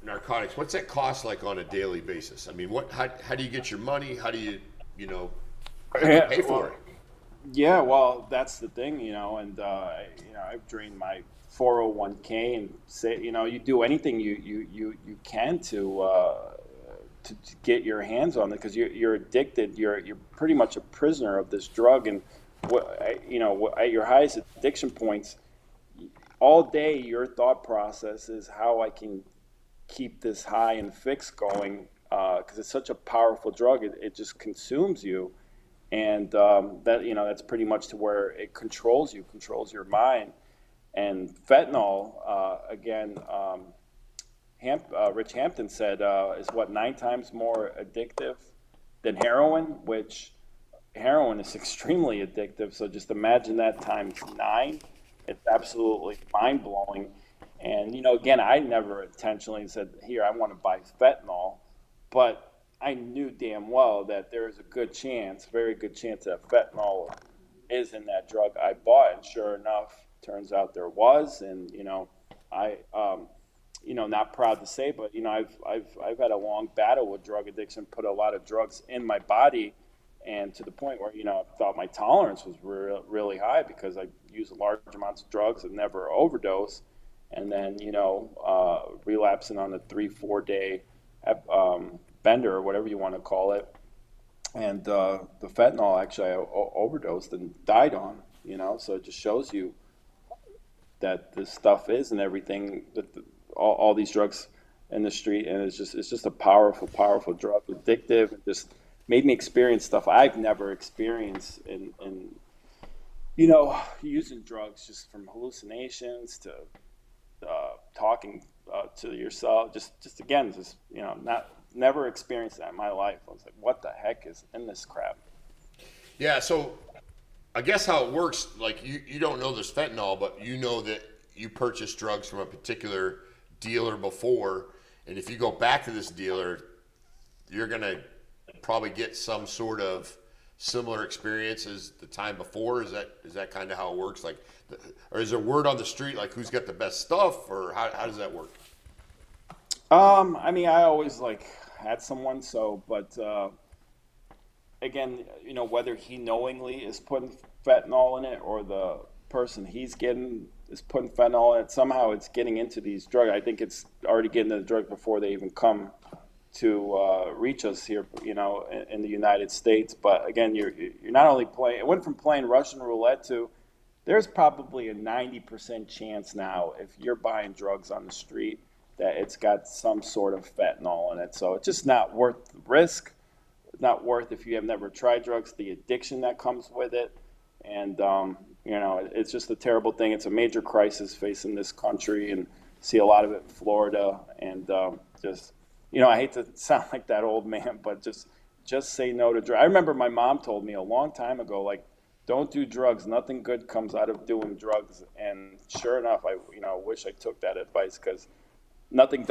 narcotics, what's that cost like on a daily basis? I mean, how do you get your money? How do you pay for it? Yeah, well, that's the thing, and I've drained my 401k and say, you do anything you can to get your hands on it, because you're addicted. You're pretty much a prisoner of this drug, and at your highest addiction points, all day your thought process is how I can keep this high and fix going, because it's such a powerful drug. It just consumes you, and that's pretty much to where it controls your mind. And fentanyl, again, Rich Hampton said is 9 times more addictive than heroin, which heroin is extremely addictive. So just imagine that times 9. It's absolutely mind blowing. And, again, I never intentionally said, here, I want to buy fentanyl, but I knew damn well that there is a good chance, very good chance, that fentanyl is in that drug I bought. And sure enough, turns out there was. And, I, not proud to say, but, I've had a long battle with drug addiction, put a lot of drugs in my body, and to the point where, I thought my tolerance was really high, because I use large amounts of drugs and never overdose, and then relapsing on a 3-4 day bender or whatever you want to call it, and the fentanyl actually I overdosed and died on. So it just shows you that this stuff is and everything that all these drugs in the street, and it's just a powerful drug, addictive, and just made me experience stuff I've never experienced in using drugs, just from hallucinations to talking to yourself, never experienced that in my life. I was like, what the heck is in this crap? Yeah, so I guess how it works, like you don't know there's fentanyl, but you know that you purchased drugs from a particular dealer before, and if you go back to this dealer, you're gonna probably get some sort of similar experience as the time before. Is that kind of how it works? Like, or is there word on the street like who's got the best stuff, or how does that work? I always had someone, but again, whether he knowingly is putting fentanyl in it or the person he's getting is putting fentanyl in it, somehow it's getting into these drugs. I think it's already getting to the drug before they even come to reach us here, in the United States. But again, you're not only playing. It went from playing Russian roulette to there's probably a 90% chance now if you're buying drugs on the street that it's got some sort of fentanyl in it. So it's just not worth the risk. Not worth, if you have never tried drugs, the addiction that comes with it. And it's just a terrible thing. It's a major crisis facing this country, and see a lot of it in Florida. And I hate to sound like that old man, but just say no to drugs. I remember my mom told me a long time ago, like, don't do drugs. Nothing good comes out of doing drugs. And sure enough, I wish I took that advice, because nothing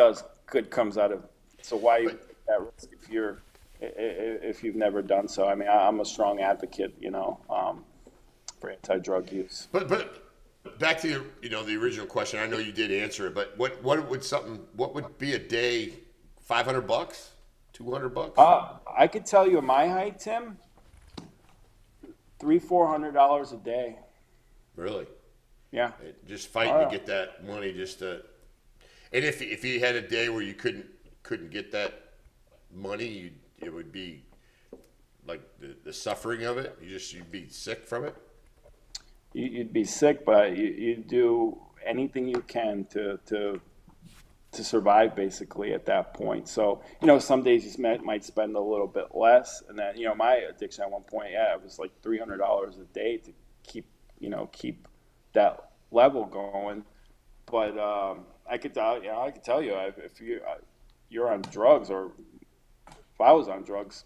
good comes out of. So why take that risk if you've never done so? I'm a strong advocate, for anti-drug use. But back to the original question. I know you did answer it, but what would be a day? $500, $200? I could tell you my height, Tim. $300-400 a day. Really? Yeah. Just fighting to get that money, and if you had a day where you couldn't get that money, it would be like the suffering of it. You'd be sick from it. You'd be sick, but you do anything you can to survive, basically, at that point. So, some days you might spend a little bit less, and then, my addiction at one point, it was like $300 a day to keep that level going. But I could tell you, if you're on drugs, or if I was on drugs,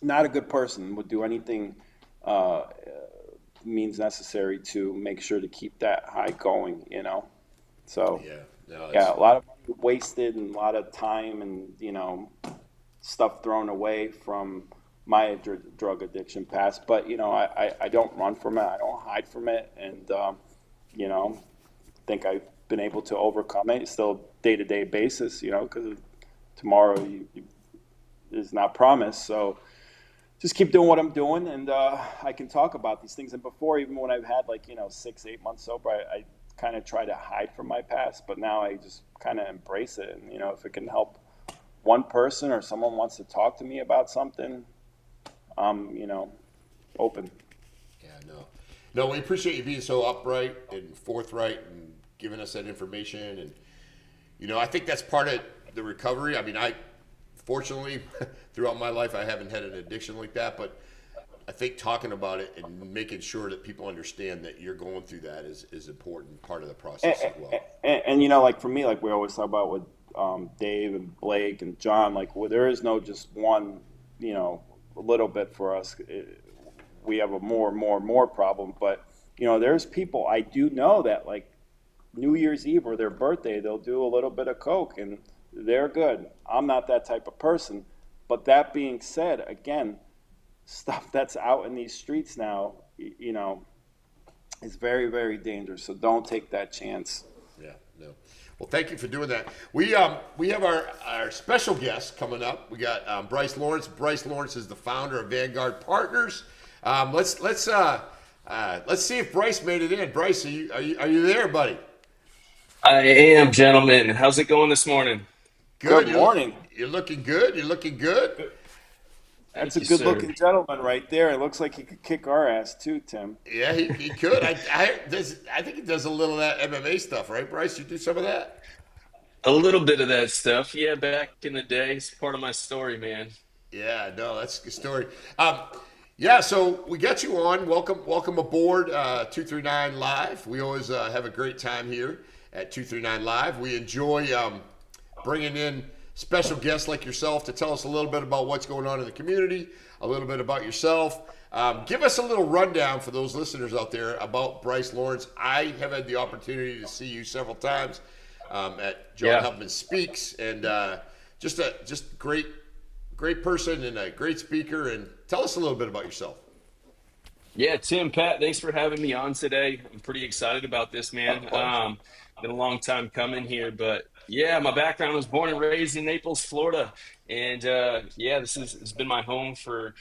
not a good person would do anything means necessary to make sure to keep that high going. So a lot of money wasted, and a lot of time, and stuff thrown away from my drug addiction past. But I don't run from it. I don't hide from it, and think I've been able to overcome it. It's still day-to-day basis, because tomorrow is not promised. So just keep doing what I'm doing, and I can talk about these things. And before, even when I've had 6-8 months sober, I kind of try to hide from my past, but now I just kind of embrace it. And if it can help one person, or someone wants to talk to me about something, I'm open. Yeah, no, we appreciate you being so upright and forthright and giving us that information. And I think that's part of the recovery. I fortunately, throughout my life, I haven't had an addiction like that, but I think talking about it and making sure that people understand that you're going through that is important part of the process as well. And for me, we always talk about with Dave and Blake and John, there is no just one, a little bit for us. We have a more problem, but there's people I do know that New Year's Eve or their birthday, they'll do a little bit of coke, and they're good. I'm not that type of person. But that being said, again, stuff that's out in these streets now, is very, very dangerous. So don't take that chance. Yeah, no. Well, thank you for doing that. We have our special guest coming up. We got Bryce Lawrence. Bryce Lawrence is the founder of Vanguard Partners. Let's Let's see if Bryce made it in. Bryce, are you there, buddy? I am, gentlemen. How's it going this morning? Good. Good morning. You're looking good. You're looking good. Thank That's a you, good sir. looking gentleman right there. It looks like he could kick our ass too, Tim. Yeah, he could. I think he does a little of that MMA stuff, right, Bryce? You do some of that? A little bit of that stuff. Yeah, back in the day, it's part of my story, man. Yeah, no, that's a good story. Yeah, so we got you on. Welcome aboard 239 Live. We always have a great time here at 239 Live. We enjoy bringing in special guests like yourself to tell us a little bit about what's going on in the community, a little bit about yourself. Give us a little rundown for those listeners out there about Bryce Lawrence. I have had the opportunity to see you several times at John Yeah. Huffman Speaks, and just great person and a great speaker. And tell us a little bit about yourself. Yeah, Tim, Pat, thanks for having me on today. I'm pretty excited about this, man. Been a long time coming here, but yeah, my background was born and raised in Naples, Florida, and yeah, this has been my home for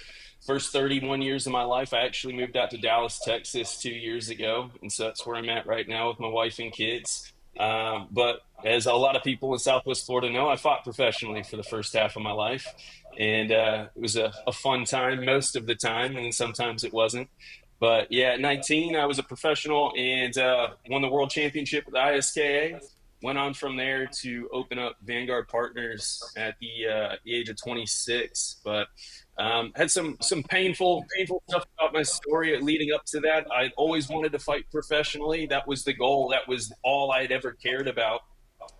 first 31 years of my life. I actually moved out to Dallas, Texas 2 years ago, and so that's where I'm at right now with my wife and kids. But as a lot of people in Southwest Florida know, I fought professionally for the first half of my life, and it was a fun time most of the time, and sometimes it wasn't. But yeah, at 19, I was a professional and won the world championship with ISKA. Went on from there to open up Vanguard Partners at the age of 26. But had some painful stuff about my story leading up to that. I'd always wanted to fight professionally. That was the goal. That was all I'd ever cared about.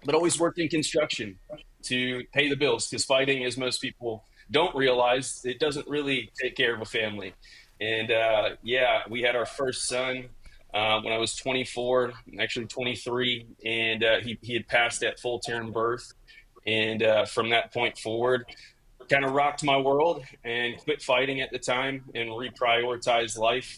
But always worked in construction to pay the bills, because fighting, as most people don't realize, it doesn't really take care of a family. And yeah, we had our first son when I was 24, actually 23, and he had passed at full term birth. And from that point forward, kind of rocked my world and quit fighting at the time and reprioritized life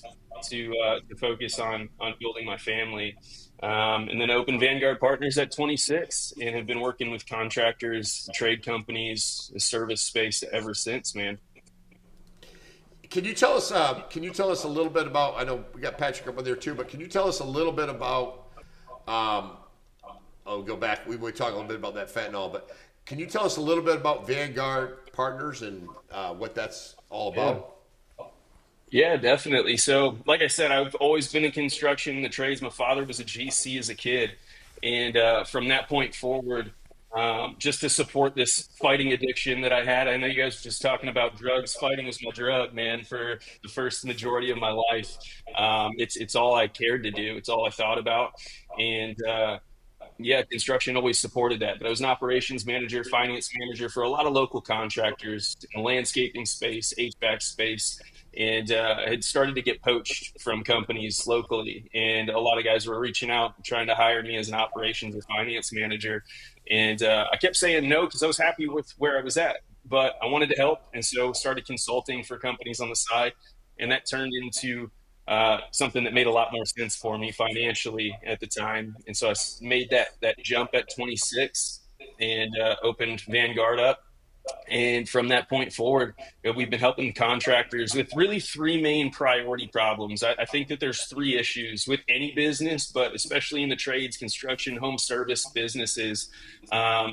to focus on building my family. And then opened Vanguard Partners at 26 and have been working with contractors, trade companies, the service space ever since, man. Can you tell us? Can you tell us a little bit about? I know we got Patrick up on there too, but can you tell us a little bit about? I'll go back. We will talk a little bit about that fentanyl, but can you tell us a little bit about Vanguard Partners and what that's all about? Yeah, definitely. So, like I said, I've always been in construction, the trades. My father was a GC as a kid. And from that point forward, just to support this fighting addiction that I had. I know you guys were just talking about drugs. Fighting was my drug, man, for the first majority of my life. It's all I cared to do. It's all I thought about. And yeah, construction always supported that. But I was an operations manager, finance manager for a lot of local contractors in the landscaping space, HVAC space. And I had started to get poached from companies locally. And a lot of guys were reaching out, trying to hire me as an operations or finance manager. And I kept saying no because I was happy with where I was at. But I wanted to help. And so started consulting for companies on the side. And that turned into something that made a lot more sense for me financially at the time. And so I made that jump at 26 and opened Vanguard up. And from that point forward, we've been helping contractors with really three main priority problems. I think that there's three issues with any business, but especially in the trades, construction, home service businesses.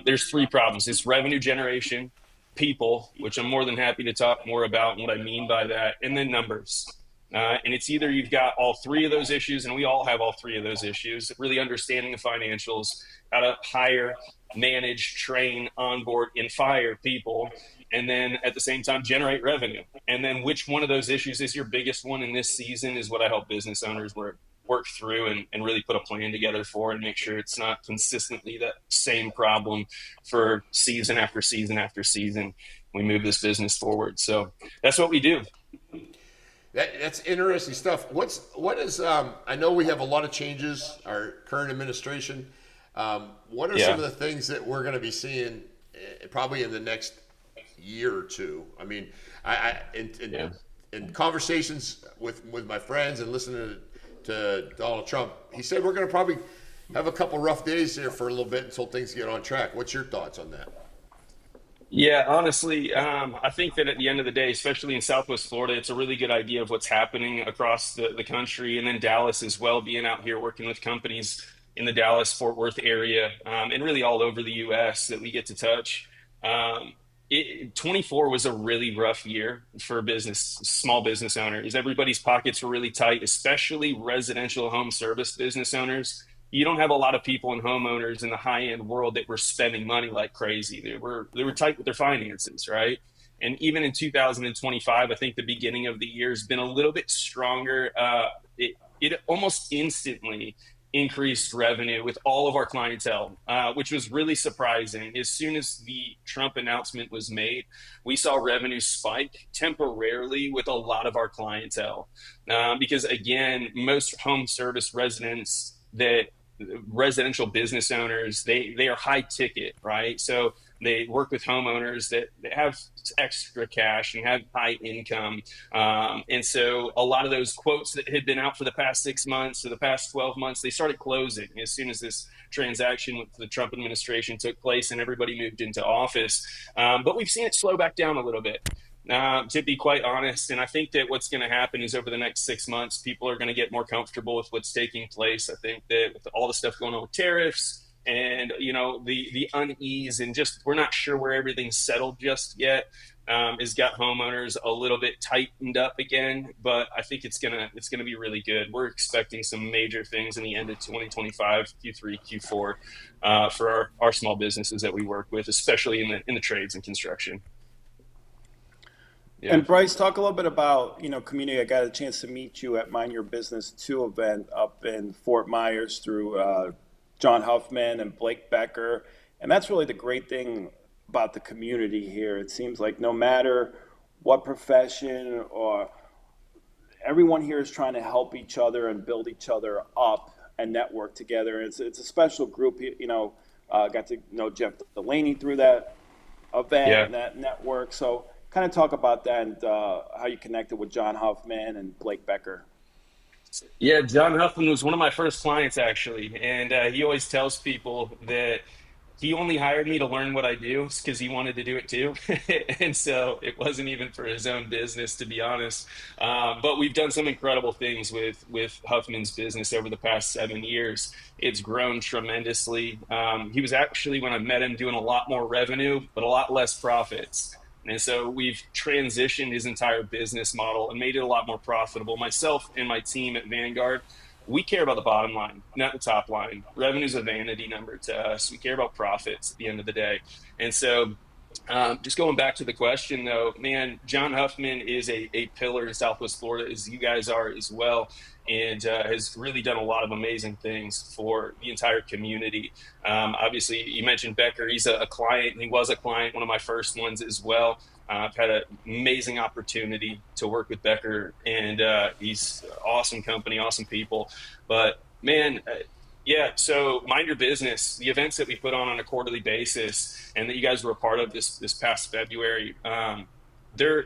There's three problems. It's revenue generation, people, which I'm more than happy to talk more about and what I mean by that, and then numbers. And it's either you've got all three of those issues, and we all have all three of those issues, really understanding the financials, how to hire, manage, train, onboard, and fire people, and then at the same time generate revenue. And then which one of those issues is your biggest one in this season is what I help business owners work through and really put a plan together for and make sure it's not consistently that same problem for season after season after season. We move this business forward. So that's what we do. That's interesting stuff. What is? I know we have a lot of changes. Our current administration. What are some of the things that we're going to be seeing probably in the next year or two? I mean, in conversations with my friends and listening to Donald Trump, he said we're going to probably have a couple rough days here for a little bit until things get on track. What's your thoughts on that? Yeah, honestly, I think that at the end of the day, especially in Southwest Florida, it's a really good idea of what's happening across the country, and then Dallas as well, being out here working with companies in the Dallas Fort Worth area, and really all over the US that we get to touch. 24 was a really rough year for small business owners. Everybody's pockets were really tight, especially residential home service business owners. You don't have a lot of people and homeowners in the high end world that were spending money like crazy. They were tight with their finances, right? And even in 2025, I think the beginning of the year has been a little bit stronger. It almost instantly increased revenue with all of our clientele, which was really surprising. As soon as the Trump announcement was made, we saw revenue spike temporarily with a lot of our clientele. Because again, most home service residents that residential business owners, they are high ticket, right? So they work with homeowners that have extra cash and have high income. And so a lot of those quotes that had been out for the past 6 months or the past 12 months, they started closing as soon as this transaction with the Trump administration took place and everybody moved into office. But we've seen it slow back down a little bit. To be quite honest. And I think that what's going to happen is over the next 6 months, people are going to get more comfortable with what's taking place. I think that with all the stuff going on with tariffs and, the unease and just we're not sure where everything's settled just yet, has got homeowners a little bit tightened up again. But I think it's gonna be really good. We're expecting some major things in the end of 2025, Q3, Q4, for our small businesses that we work with, especially in the trades and construction. Yeah. And Bryce, talk a little bit about, community. I got a chance to meet you at Mind Your Business 2 event up in Fort Myers through John Huffman and Blake Becker. And that's really the great thing about the community here. It seems like no matter what profession or everyone here is trying to help each other and build each other up and network together. It's a special group. Got to know Jeff Delaney through that event Yeah. and that network. So kind of talk about that and how you connected with John Huffman and Blake Becker. Yeah, John Huffman was one of my first clients actually, and he always tells people that he only hired me to learn what I do because he wanted to do it too, and so it wasn't even for his own business, to be honest. But we've done some incredible things with Huffman's business over the past 7 years. It's grown tremendously. He was actually, when I met him, doing a lot more revenue, but a lot less profits. And so we've transitioned his entire business model and made it a lot more profitable. Myself and my team at Vanguard, we care about the bottom line, not the top line. Revenue's a vanity number to us. We care about profits at the end of the day. And so just going back to the question, though, man, John Huffman is a pillar in Southwest Florida, as you guys are as well, and has really done a lot of amazing things for the entire community. Obviously, you mentioned Becker. He's a client. He was a client, one of my first ones as well. I've had an amazing opportunity to work with Becker, and he's awesome company, awesome people. But, man, yeah, so Mind Your Business, the events that we put on a quarterly basis and that you guys were a part of this past February,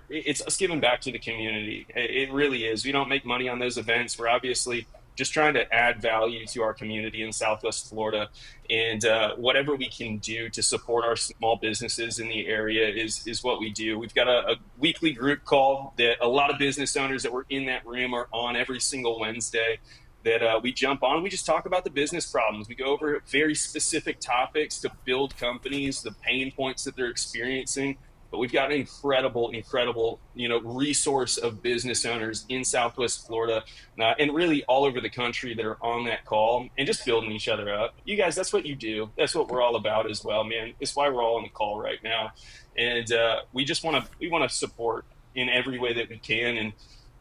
it's us giving back to the community. It really is. We don't make money on those events. We're obviously just trying to add value to our community in Southwest Florida, and whatever we can do to support our small businesses in the area is what we do. We've got a weekly group call that a lot of business owners that were in that room are on every single Wednesday. That we jump on. We just talk about the business problems. We go over very specific topics to build companies, the pain points that they're experiencing. But we've got an incredible, resource of business owners in Southwest Florida and really all over the country that are on that call and just building each other up. You guys, that's what you do. That's what we're all about as well, man. It's why we're all on the call right now. And we want to support in every way that we can and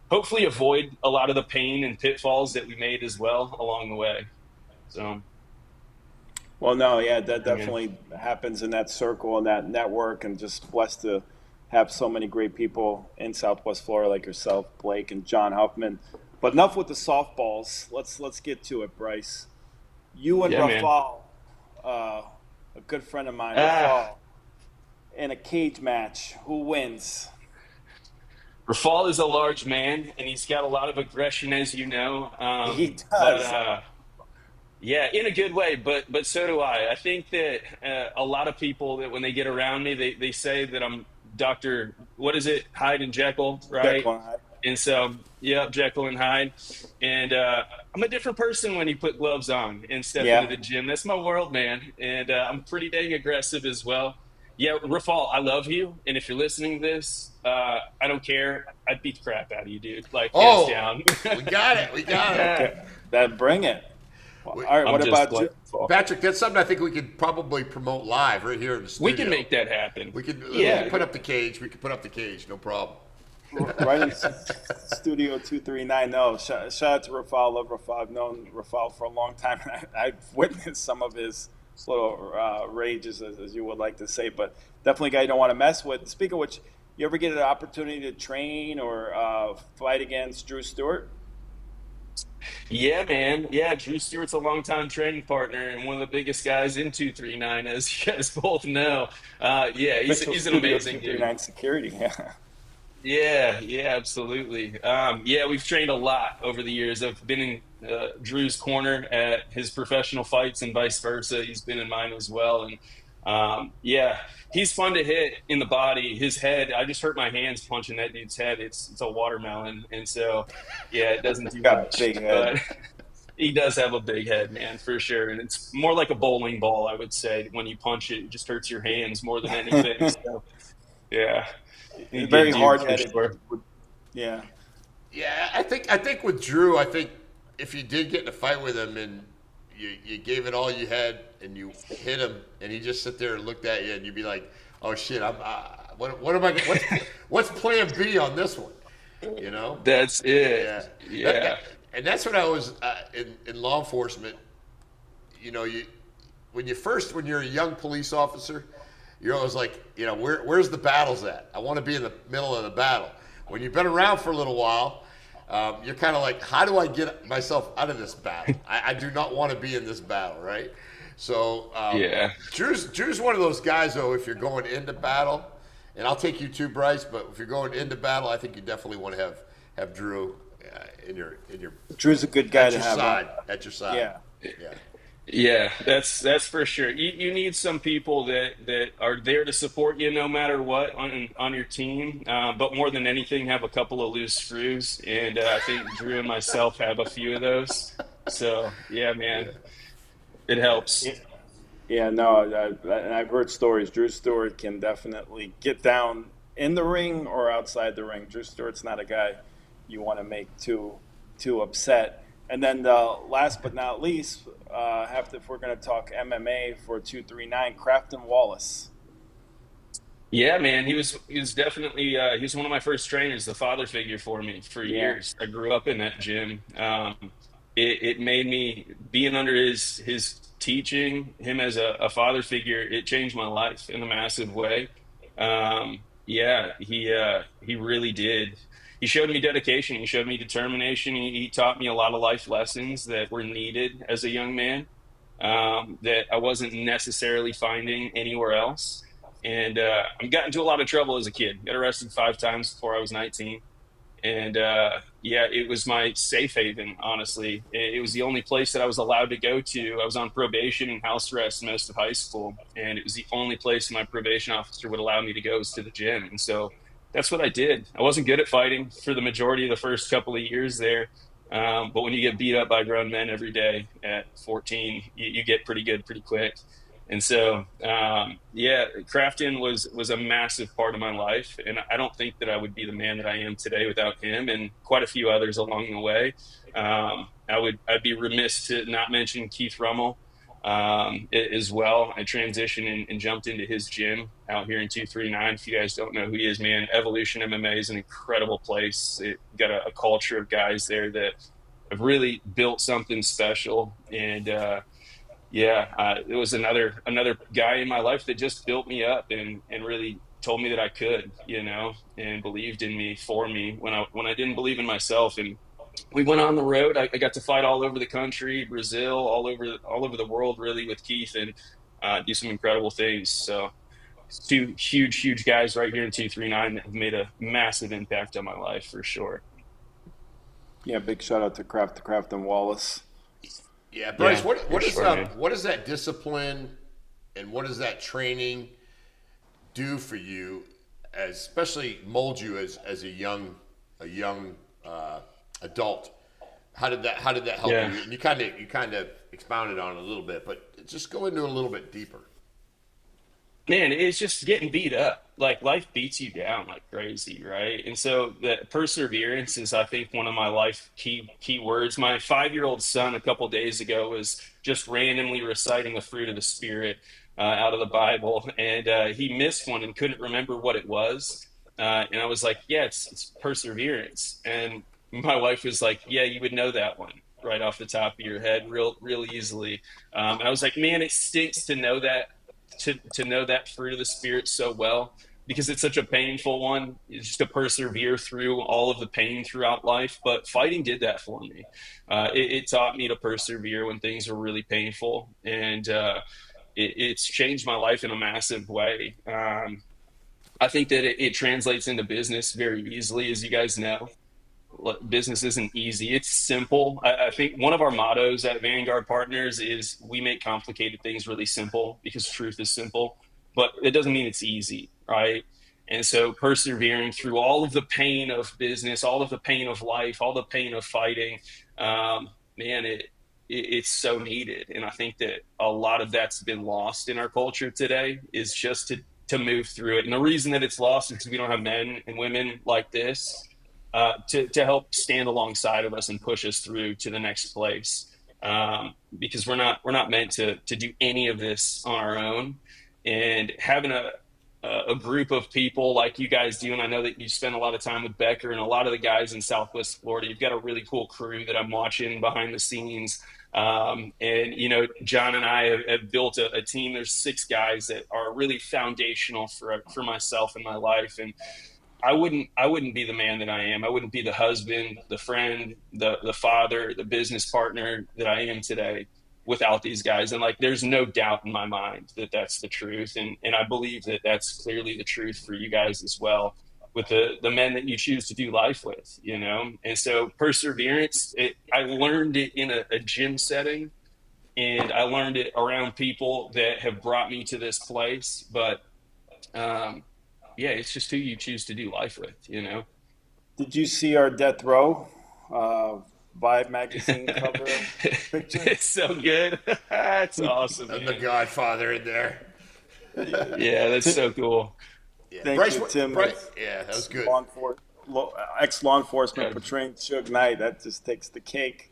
hopefully avoid a lot of the pain and pitfalls that we made as well along the way. So. Well, no, yeah, that definitely happens in that circle and that network, and just blessed to have so many great people in Southwest Florida like yourself, Blake, and John Huffman. But enough with the softballs. Let's get to it, Bryce. You and Rafal, a good friend of mine, Rafal, in a cage match. Who wins? Rafal is a large man, and he's got a lot of aggression, as you know. He does. Yeah, in a good way, but so do I. I think that a lot of people that when they get around me, they say that I'm Doctor. What is it? Hyde and Jekyll, right? Jekyll and Hyde. And so, yeah, Jekyll and Hyde. And I'm a different person when you put gloves on and step into Yeah. the gym. That's my world, man. And I'm pretty dang aggressive as well. Yeah, Rafal, I love you. And if you're listening to this, I don't care. I'd beat the crap out of you, dude. Like, hands Oh, down. we got it. We got it. Yeah. Okay. That bring it. Well, We- all right. I'm What just about like, Patrick, that's something I think we could probably promote live right here in the we studio. can make that happen. We could Yeah. put up the cage. We could put up the cage. No problem. right in Studio 239? No. Shout out to Rafal. Love Rafal. I've known Rafal for a long time, and I've witnessed some of his little rages, as you would like to say. But definitely a guy you don't want to mess with. Speaking of which, you ever get an opportunity to train or fight against Drew Stewart? Yeah, man. Yeah, Drew Stewart's a longtime training partner and one of the biggest guys in 239, as you guys both know. Yeah, Mitchell he's an Studio amazing dude. 239 security. Yeah. Yeah, yeah, absolutely. Yeah, we've trained a lot over the years. I've been in Drew's corner at his professional fights and vice versa. He's been in mine as well. And yeah, he's fun to hit in the body. His head, I just hurt my hands punching that dude's head. It's a watermelon. And so, yeah, it doesn't do Got a much. big head. But he does have a big head, man, for sure. And it's more like a bowling ball, I would say. When you punch it, it just hurts your hands more than anything. So, yeah. A Very good dude hard for headed. sure. Yeah. Yeah, I think with Drew, I think if you did get in a fight with him and you gave it all you had and you hit him and he just sit there and looked at you and you'd be like, oh shit, what am I? What's Plan B on this one? You know? That's Yeah. it. Yeah. And that's what I was in law enforcement. You know, when you're a young police officer, you're always like, you know, where's the battles at? I want to be in the middle of the battle. When you've been around for a little while, you're kind of like, how do I get myself out of this battle? I do not want to be in this battle, right? So Yeah. Drew's one of those guys, though, if you're going into battle, and I'll take you too, Bryce, but if you're going into battle, I think you definitely want to have Drew in your Drew's a good guy at to your have. side. At your side. Yeah. Yeah. Yeah, that's for sure. You need some people that are there to support you no matter what on your team. But more than anything, have a couple of loose screws, and I think Drew and myself have a few of those. So yeah, man, it helps. Yeah, no, and I've heard stories. Drew Stewart can definitely get down in the ring or outside the ring. Drew Stewart's not a guy you want to make too upset. And then last but not least, if we're going to talk MMA for 239, Crafton Wallace. Yeah, man, he was definitely he was one of my first trainers, the father figure for me for Yeah. years. I grew up in that gym. It made me being under his teaching, him as a father figure. It changed my life in a massive way. Yeah, he really did. He showed me dedication. He showed me determination. He taught me a lot of life lessons that were needed as a young man, that I wasn't necessarily finding anywhere else. And I got into a lot of trouble as a kid. Got arrested 5 times before I was 19. And yeah, it was my safe haven, honestly. It was the only place that I was allowed to go to. I was on probation and house arrest most of high school. And it was the only place my probation officer would allow me to go was to the gym. And so that's what I did. I wasn't good at fighting for the majority of the first couple of years there. But when you get beat up by grown men every day at 14, you get pretty good pretty quick. And so, yeah, Crafton was a massive part of my life, and I don't think that I would be the man that I am today without him, and quite a few others along the way. I'd be remiss to not mention Keith Rummel as well. I transitioned and jumped into his gym out here in 239. If you guys don't know who he is, man, Evolution MMA is an incredible place. It got a culture of guys there that have really built something special, and yeah, it was another guy in my life that just built me up and really told me that I could, and believed in me for me when I didn't believe in myself. And we went on the road. I got to fight all over the country, Brazil, all over the world, really, with Keith, and do some incredible things. So it's two huge guys right here in 239 that have made a massive impact on my life for sure. Yeah, big shout out to Crafton Wallace. Yeah, Bryce, Yeah, what for is sure, man. what is that discipline and what does that training do for you, especially mold you as a young adult? How did that help Yeah. you? And you kind of expounded on it a little bit, but just go into it a little bit deeper. Man, it's just getting beat up. Like life beats you down like crazy, right? And so the perseverance is, I think, one of my life key words. My 5-year-old son a couple days ago was just randomly reciting the fruit of the spirit out of the Bible, and he missed one and couldn't remember what it was. And I was like, "Yeah, it's perseverance." And my wife was like, "Yeah, you would know that one right off the top of your head, real easily." And I was like, "Man, it stinks to know that." To know that fruit of the spirit so well, because it's such a painful one, it's just to persevere through all of the pain throughout life. But fighting did that for me. It taught me to persevere when things were really painful, and it's changed my life in a massive way. I think that it translates into business very easily, as you guys know. Business isn't easy, it's simple. I think one of our mottos at Vanguard Partners is we make complicated things really simple because truth is simple, but it doesn't mean it's easy, right? And so persevering through all of the pain of business, all of the pain of life, all the pain of fighting, man, it's so needed. And I think that a lot of that's been lost in our culture today, is just to move through it. And the reason that it's lost is because we don't have men and women like this to help stand alongside of us and push us through to the next place. Because we're not meant to do any of this on our own. And having a group of people like you guys do, and I know that you spend a lot of time with Becker and a lot of the guys in Southwest Florida. You've got a really cool crew that I'm watching behind the scenes. And John and I have built a team. There's 6 guys that are really foundational for myself and my life. And I wouldn't be the man that I am. I wouldn't be the husband, the friend, the father, the business partner that I am today without these guys. And like, there's no doubt in my mind that that's the truth. And I believe that that's clearly the truth for you guys as well, with the men that you choose to do life with, And so perseverance, I learned it in a gym setting, and I learned it around people that have brought me to this place. But, yeah, it's just who you choose to do life with. Did you see our death row Vibe magazine cover picture? It's so good. That's awesome, And the man. Godfather in there. Yeah, that's so cool. Yeah. Thank Bryce, you, Tim. Bryce, yeah, that was good. Ex-law enforcement Yeah. portraying Suge Knight. That just takes the cake.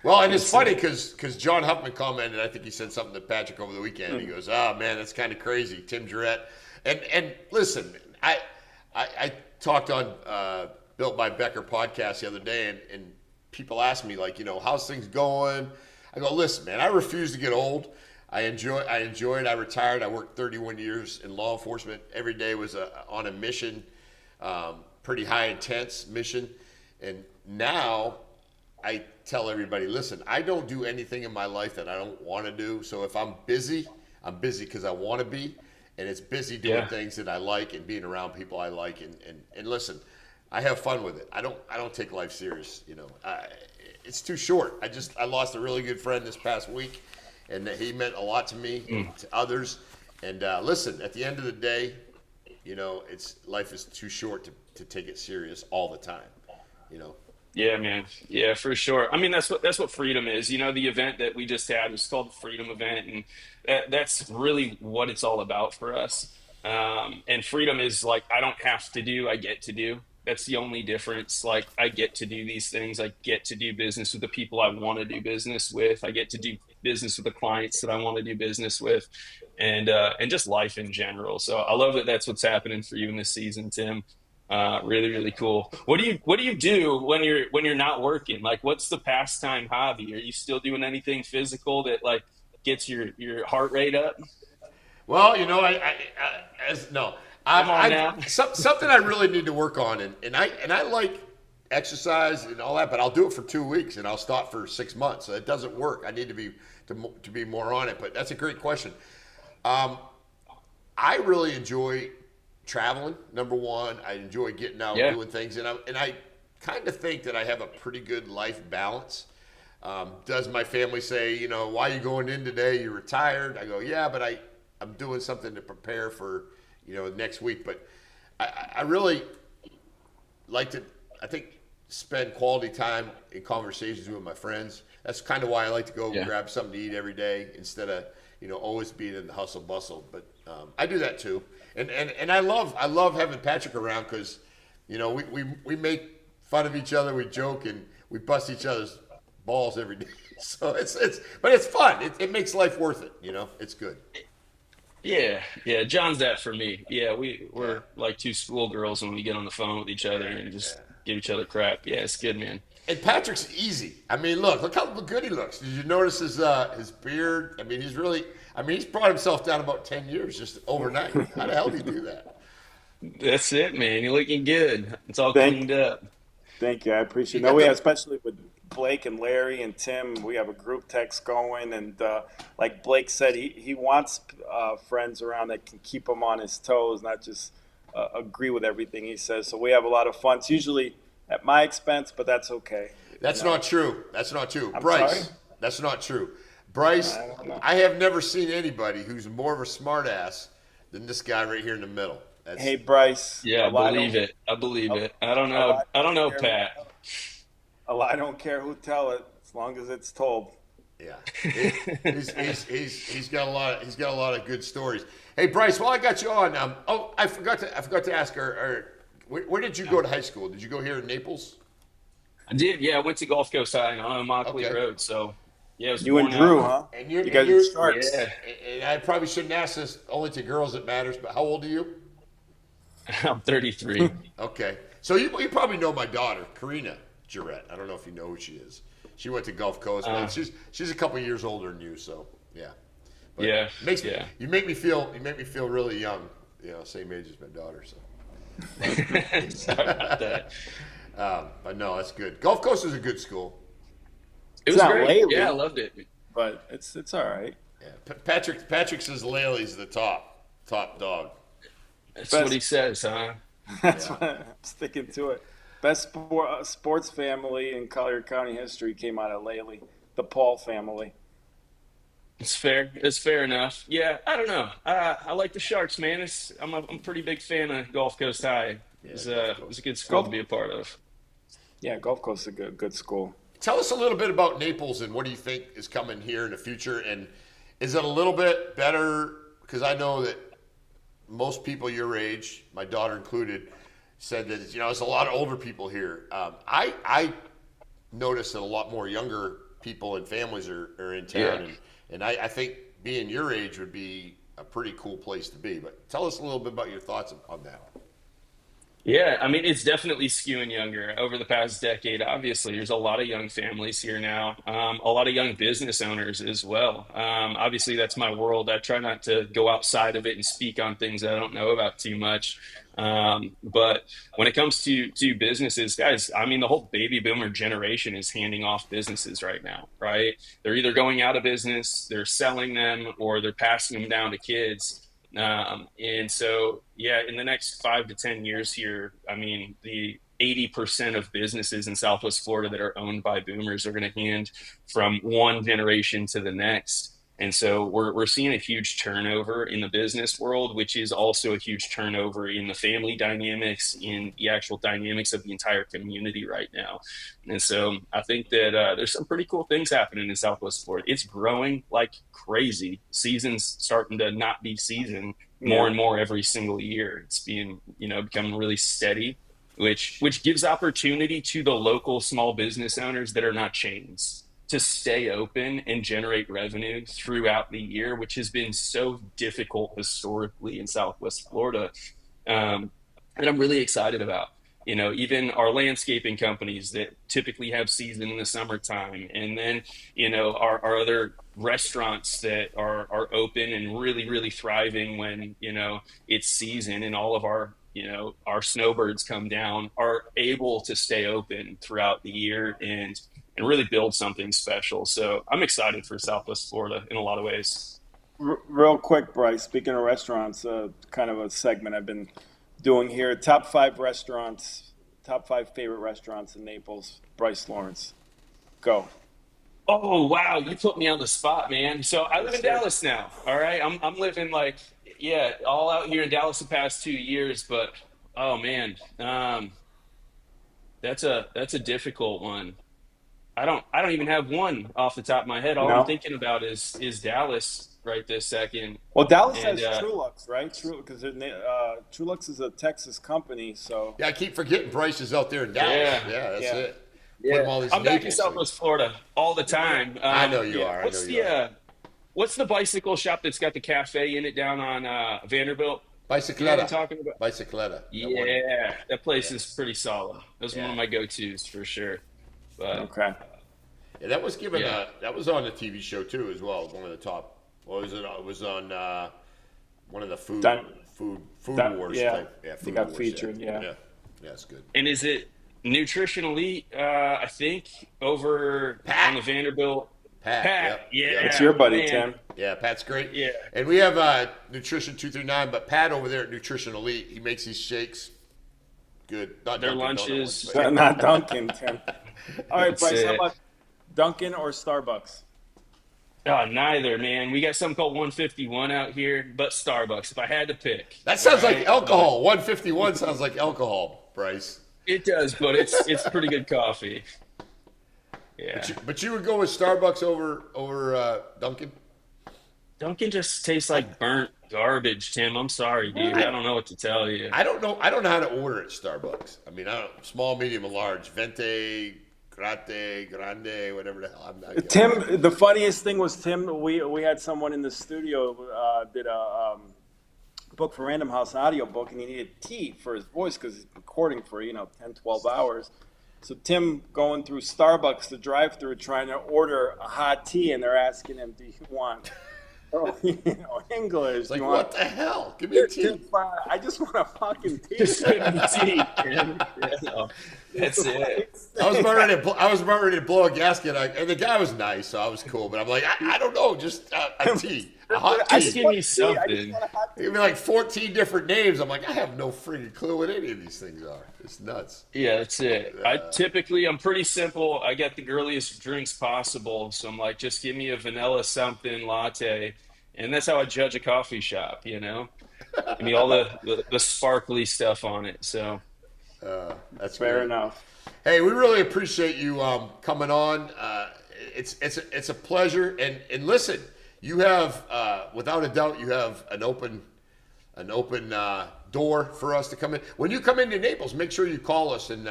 Well, and it's funny because John Huffman commented. I think he said something to Patrick over the weekend. And he goes, "Oh man, that's kind of crazy." Tim Guerrette, and listen, I talked on Built by Becker podcast the other day, and people ask me like, how's things going? I go, listen, man, I refuse to get old. I enjoy it. I retired. I worked 31 years in law enforcement. Every day was on a mission, pretty high intense mission, and now I tell everybody, listen, I don't do anything in my life that I don't want to do. So if I'm busy because I want to be, and it's busy doing things that I like and being around people I like. And listen, I have fun with it. I don't take life serious. It's too short. I lost a really good friend this past week, and he meant a lot to me and to others. And listen, at the end of the day, life is too short to take it serious all the time. Yeah, man. Yeah, for sure. I mean, that's what freedom is. The event that we just had was called the Freedom Event, and that's really what it's all about for us. And freedom is like, I don't have to do, I get to do. That's the only difference. Like, I get to do these things. I get to do business with the people I want to do business with. I get to do business with the clients that I want to do business with, and just life in general. So I love that that's what's happening for you in this season, Tim. Really, really cool. What do you do when you're not working? Like, what's the pastime hobby? Are you still doing anything physical that like gets your heart rate up? Well, Come on now. Something I really need to work on, and I like exercise and all that, but I'll do it for 2 weeks and I'll stop for 6 months. So it doesn't work. I need to be more on it. But that's a great question. I really enjoy traveling. Number one, I enjoy getting out and doing things, and I kind of think that I have a pretty good life balance. Does my family say, why are you going in today? You're retired? I go, yeah, but I'm doing something to prepare for, next week. But I really like to, I think, spend quality time in conversations with my friends. That's kind of why I like to go grab something to eat every day instead of, always being in the hustle bustle. But I do that too. And I love having Patrick around because, we make fun of each other, we joke, and we bust each other's balls every day. So but it's fun. It makes life worth it. It's good. Yeah, John's that for me. Yeah, we're like two schoolgirls when we get on the phone with each other and just give each other crap. Yeah, it's good, man. And Patrick's easy. I mean, look how good he looks. Did you notice his beard? I mean, he's brought himself down about 10 years just overnight. How the hell did he do that? That's it, man. You're looking good. It's all Thank, cleaned up. thank you. I appreciate You it. No, got we have, the especially with Blake and Larry and Tim, we have a group text going. And like Blake said, he wants friends around that can keep him on his toes, not just agree with everything he says. So we have a lot of fun. It's usually at my expense, but that's okay. That's not true. That's not true. I'm Bryce, sorry? that's not true. Bryce, I don't know. I have never seen anybody who's more of a smartass than this guy right here in the middle. Hey, Bryce. Yeah, I a lot believe don't- it. I believe it. I don't a know. lot I don't know, care- Pat. I don't care who tell it, as long as it's told. Yeah, he's got a lot of good stories. Hey, Bryce, while I got you on, I forgot to ask her. Where did you go to high school? Did you go here in Naples? I did. Yeah, I went to Gulf Coast High on Immokalee Okay. Road. So, yeah, I was You and born Drew, out. huh? And You guys are sharks. Yeah, And I probably shouldn't ask this only to girls it matters, but how old are you? I'm 33. Okay, so you probably know my daughter, Karina Guerrette. I don't know if you know who she is. She went to Gulf Coast, but she's a couple years older than you, so yeah. But Yeah, makes yeah. you make me feel really young. Same age as my daughter. So, Sorry about that. but no, that's good. Gulf Coast is a good school. It It's was not great. lately. Yeah, I loved it. But it's all right. Yeah, Patrick says Laley's the top dog. That's Best- what he says, huh? That's why I'm sticking to it. Best sports family in Collier County history came out of Laley, the Paul family. It's fair. It's fair enough. Yeah, I don't know. I like the Sharks, man. I'm a pretty big fan of Gulf Coast High. Gulf It was a good school to be a part of. Yeah, Gulf Coast is a good school. Tell us a little bit about Naples and what do you think is coming here in the future, and is it a little bit better? Because I know that most people your age, my daughter included, said that there's a lot of older people here. I noticed that a lot more younger people and families are in town, Yeah. and I think being your age would be a pretty cool place to be. But tell us a little bit about your thoughts on that. Yeah, I mean, it's definitely skewing younger over the past decade. Obviously, there's a lot of young families here now, a lot of young business owners as well. Obviously, that's my world. I try not to go outside of it and speak on things that I don't know about too much. But when it comes to businesses, guys, I mean, the whole baby boomer generation is handing off businesses right now, right? They're either going out of business, they're selling them, or they're passing them down to kids. And so, yeah, in the next 5 to 10 years here, I mean, the 80% of businesses in Southwest Florida that are owned by boomers are going to hand from one generation to the next. And so we're seeing a huge turnover in the business world, which is also a huge turnover in the family dynamics, in the actual dynamics of the entire community right now. And so I think that there's some pretty cool things happening in Southwest Florida. It's growing like crazy. Season's starting to not be season more and more every single year. It's being, becoming really steady, which gives opportunity to the local small business owners that are not chains to stay open and generate revenue throughout the year, which has been so difficult historically in Southwest Florida. And I'm really excited about, even our landscaping companies that typically have season in the summertime. And then, our other restaurants that are open and really, really thriving when, it's season, and all of our snowbirds come down, are able to stay open throughout the year and really build something special. So I'm excited for Southwest Florida in a lot of ways. Real quick, Bryce, speaking of restaurants, kind of a segment I've been doing here. Top 5 favorite restaurants in Naples. Bryce Lawrence. Go. Oh wow, you put me on the spot, man. So I live in Dallas now. All right, I'm living like yeah, all out here in Dallas the past 2 years. But oh man, that's a difficult one. I don't even have one off the top of my head. All I'm No. thinking about is Dallas right this second. Well, Dallas And has Trulux, right? Because Trulux is a Texas company, so Yeah, I keep forgetting Bryce is out there in Dallas. Yeah. Yeah, that's Yeah. it. Put him all these I'm back in Naples Southwest Florida all the time. I know you yeah. are. I What's know the you are. what's the bicycle shop that's got the cafe in it down on Vanderbilt? You know what I'm Bicicleta. talking about? Bicicleta. That one. Yeah, that place is pretty solid. That's one Yeah. of my go-tos for sure. But okay. Yeah, that was given. Yeah. That was on the TV show too, as well. One of the top. What was it? It was on one of the food wars yeah, type. Yeah, they food got wars. featured, yeah. yeah, it's good. and is it Nutrition Elite? I think over Pat. on the Vanderbilt. Pat. Pat, Yep. yeah, It's your buddy, man. Tim. Yeah, Pat's great. Yeah. And we have Nutrition 239, but Pat over there at Nutrition Elite, he makes these shakes. Good. Not Their Dunkin' Donut lunches. ones, but- Not Dunkin', Tim. All right, That's Bryce, how it. about Dunkin' or Starbucks? Oh, neither, man. We got something called 151 out here, but Starbucks. If I had to pick, That sounds like right? alcohol. 151 sounds like alcohol, Bryce. It does, but it's pretty good coffee. Yeah, But you would go with Starbucks over Dunkin'? Dunkin' just tastes like burnt garbage, Tim. I'm sorry, dude. I don't know what to tell you. I don't know. I don't know how to order at Starbucks. I mean, I don't small, medium, and large. Venti, Grande, Grande, whatever the hell. I'm not. Tim, the funniest thing was, Tim, we had someone in the studio did a book for Random House, an audio book, and he needed tea for his voice because he's recording for 10, 12 hours. So Tim going through Starbucks, the drive-through, trying to order a hot tea, and they're asking him, "Do you want, English? It's like, Do you want what the hell? Give me a tea. I just want a fucking tea." Just give me tea, man. Yeah, that's it. I was about ready to blow a gasket, and the guy was nice, so I was cool. But I'm like, I don't know, just a tea, a hot Just tea. give me something. Give me like 14 different names. I'm like, I have no freaking clue what any of these things are. It's nuts. Yeah, that's it. I'm pretty simple. I get the girliest drinks possible. So I'm like, just give me a vanilla something latte. And that's how I judge a coffee shop, Give me all the sparkly stuff on it. So That's Fair great. enough. Hey, we really appreciate you coming on. It's a pleasure. And listen, you have without a doubt you have an open door for us to come in. When you come into Naples, make sure you call us and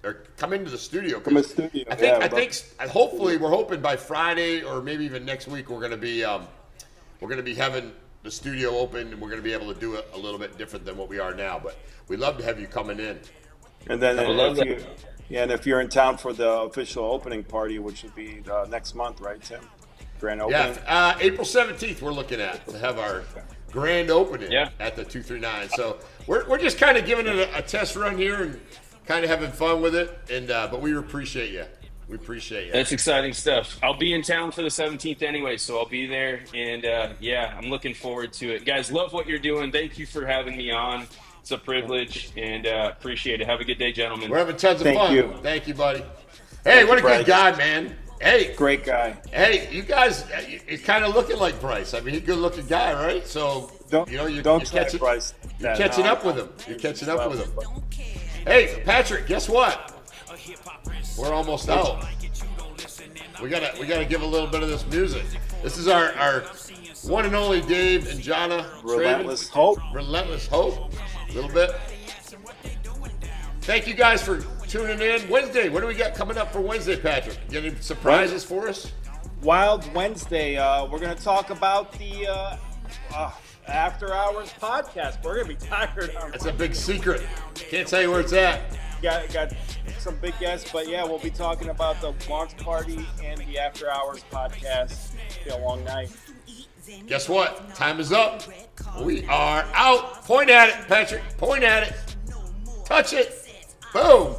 or come into the studio. Come in the studio, I think hopefully we're hoping by Friday or maybe even next week we're gonna be having the studio open and we're gonna be able to do it a little bit different than what we are now. But we'd love to have you coming in. And then love if you're in town for the official opening party, which will be next month, right, Tim? Grand opening. Yeah, April 17th we're looking at to have our grand opening Yeah. at the 239. So we're just kind of giving it a test run here and kind of having fun with it. And but we appreciate you. We appreciate you. that's exciting stuff. I'll be in town for the 17th anyway, so I'll be there. And I'm looking forward to it. Guys, love what you're doing. Thank you for having me on. It's a privilege and appreciate it. Have a good day, gentlemen. We're having tons of Thank fun. you. Thank you, buddy. Hey, what a Bryce. good guy, man. Hey, Great guy. hey, you guys, you're kind of looking like Bryce. I mean, he's a good-looking guy, right? So, Don't you're try catching, Bryce. you're catching up with him. You're catching up with him. Hey, Patrick, guess what? We're almost out. We gotta give a little bit of this music. This is our one and only Dave and Jonna. Relentless Hope. Relentless Hope. A little bit. Thank you guys for tuning in. Wednesday, what do we got coming up for Wednesday, Patrick? You got any surprises for us? Wild Wednesday. We're going to talk about the After Hours podcast. We're going to be tired. That's a big secret. Can't tell you where it's at. Got some big guests, but yeah, we'll be talking about the launch party and the After Hours podcast. Be a long night. Guess what? Time is up. We are out. Point at it, Patrick. Point at it. Touch it. Boom.